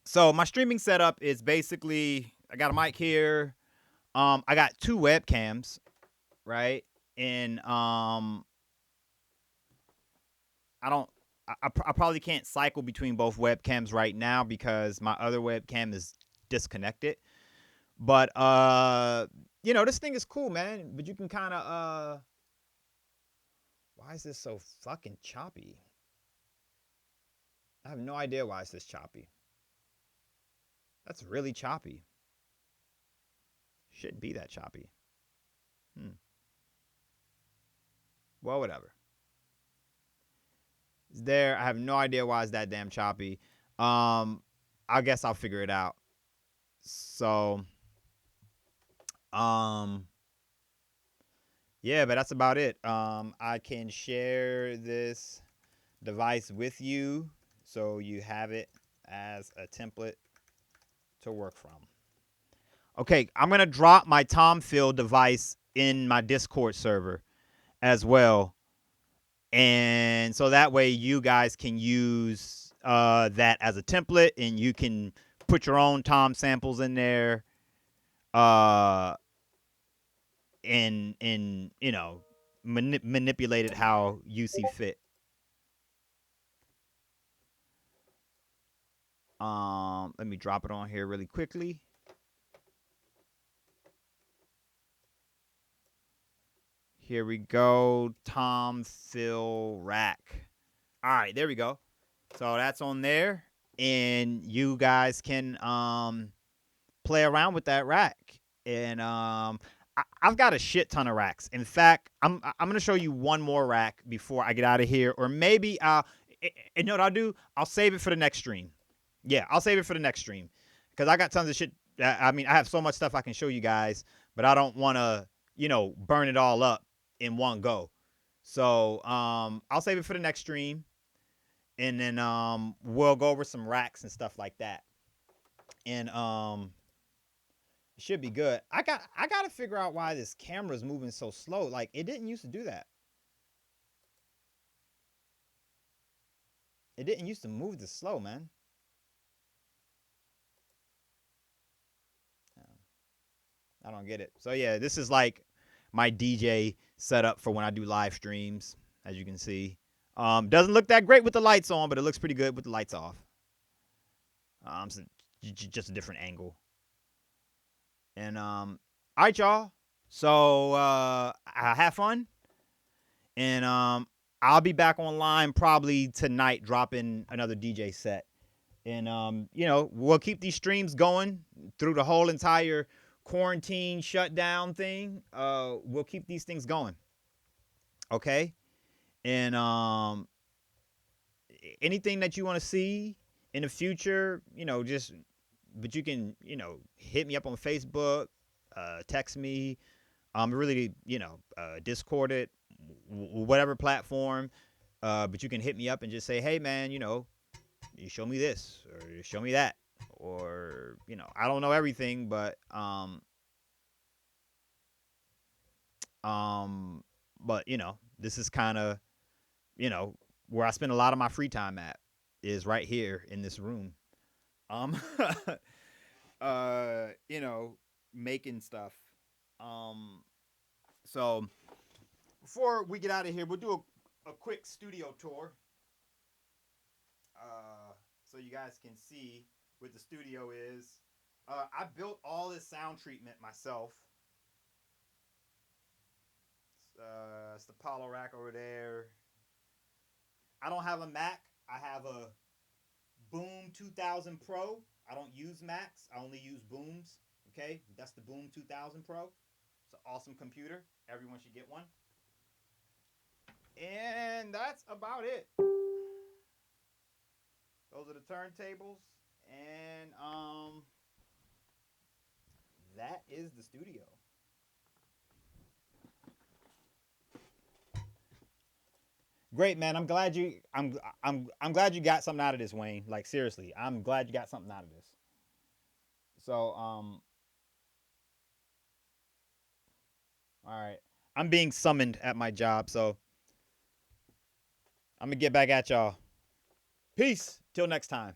So my streaming setup is basically, I got a mic here. I got 2 webcams, right? And I I probably can't cycle between both webcams right now because my other webcam is disconnected. But this thing is cool, man. But you can kind of why is this so fucking choppy? I have no idea why it's this choppy. That's really choppy. Shouldn't be that choppy. Well, whatever. It's there. I have no idea why it's that damn choppy. I guess I'll figure it out. So, yeah, but that's about it. I can share this device with you so you have it as a template to work from. Okay, I'm going to drop my Tomfield device in my Discord server as well. And so that way you guys can use that as a template and you can put your own Tom samples in there and manipulate it how you see fit. Let me drop it on here really quickly. Here we go. Tom Phil rack. All right, there we go. So that's on there, and you guys can play around with that rack. And I've got a shit ton of racks. In fact, I'm gonna show you one more rack before I get out of here, or maybe and you know what I'll do? I'll save it for the next stream. Yeah, I'll save it for the next stream because I got tons of shit. I mean, I have so much stuff I can show you guys, but I don't want to, burn it all up in one go. So I'll save it for the next stream, and then we'll go over some racks and stuff like that. And it should be good. I got to figure out why this camera's moving so slow. Like, it didn't used to do that. It didn't used to move this slow, man. I don't get it. So yeah, this is like my DJ setup for when I do live streams, as you can see. Doesn't look that great with the lights on, but it looks pretty good with the lights off. So just a different angle. And all right, y'all. So have fun. And I'll be back online probably tonight, dropping another DJ set. And we'll keep these streams going through the whole entire quarantine shutdown thing. We'll keep these things going. Okay? And anything that you want to see in the future, but you can, hit me up on Facebook, text me, really, Discord it, whatever platform. But you can hit me up and just say, hey man, you show me this or you show me that. Or, I don't know everything, but this is kind of, where I spend a lot of my free time at is right here in this room. Making stuff. So before we get out of here, we'll do a quick studio tour. So you guys can see what the studio is. I built all this sound treatment myself. It's the Apollo rack over there. I don't have a Mac. I have a Boom 2000 Pro. I don't use Macs. I only use Booms. Okay, that's the Boom 2000 Pro. It's an awesome computer. Everyone should get one. And that's about it. Those are the turntables, and that is the studio. Great, man. I'm glad you got something out of this, Wayne. Like, seriously, I'm glad you got something out of this. So all right. I'm being summoned at my job, so I'm gonna get back at y'all. Peace. Till next time.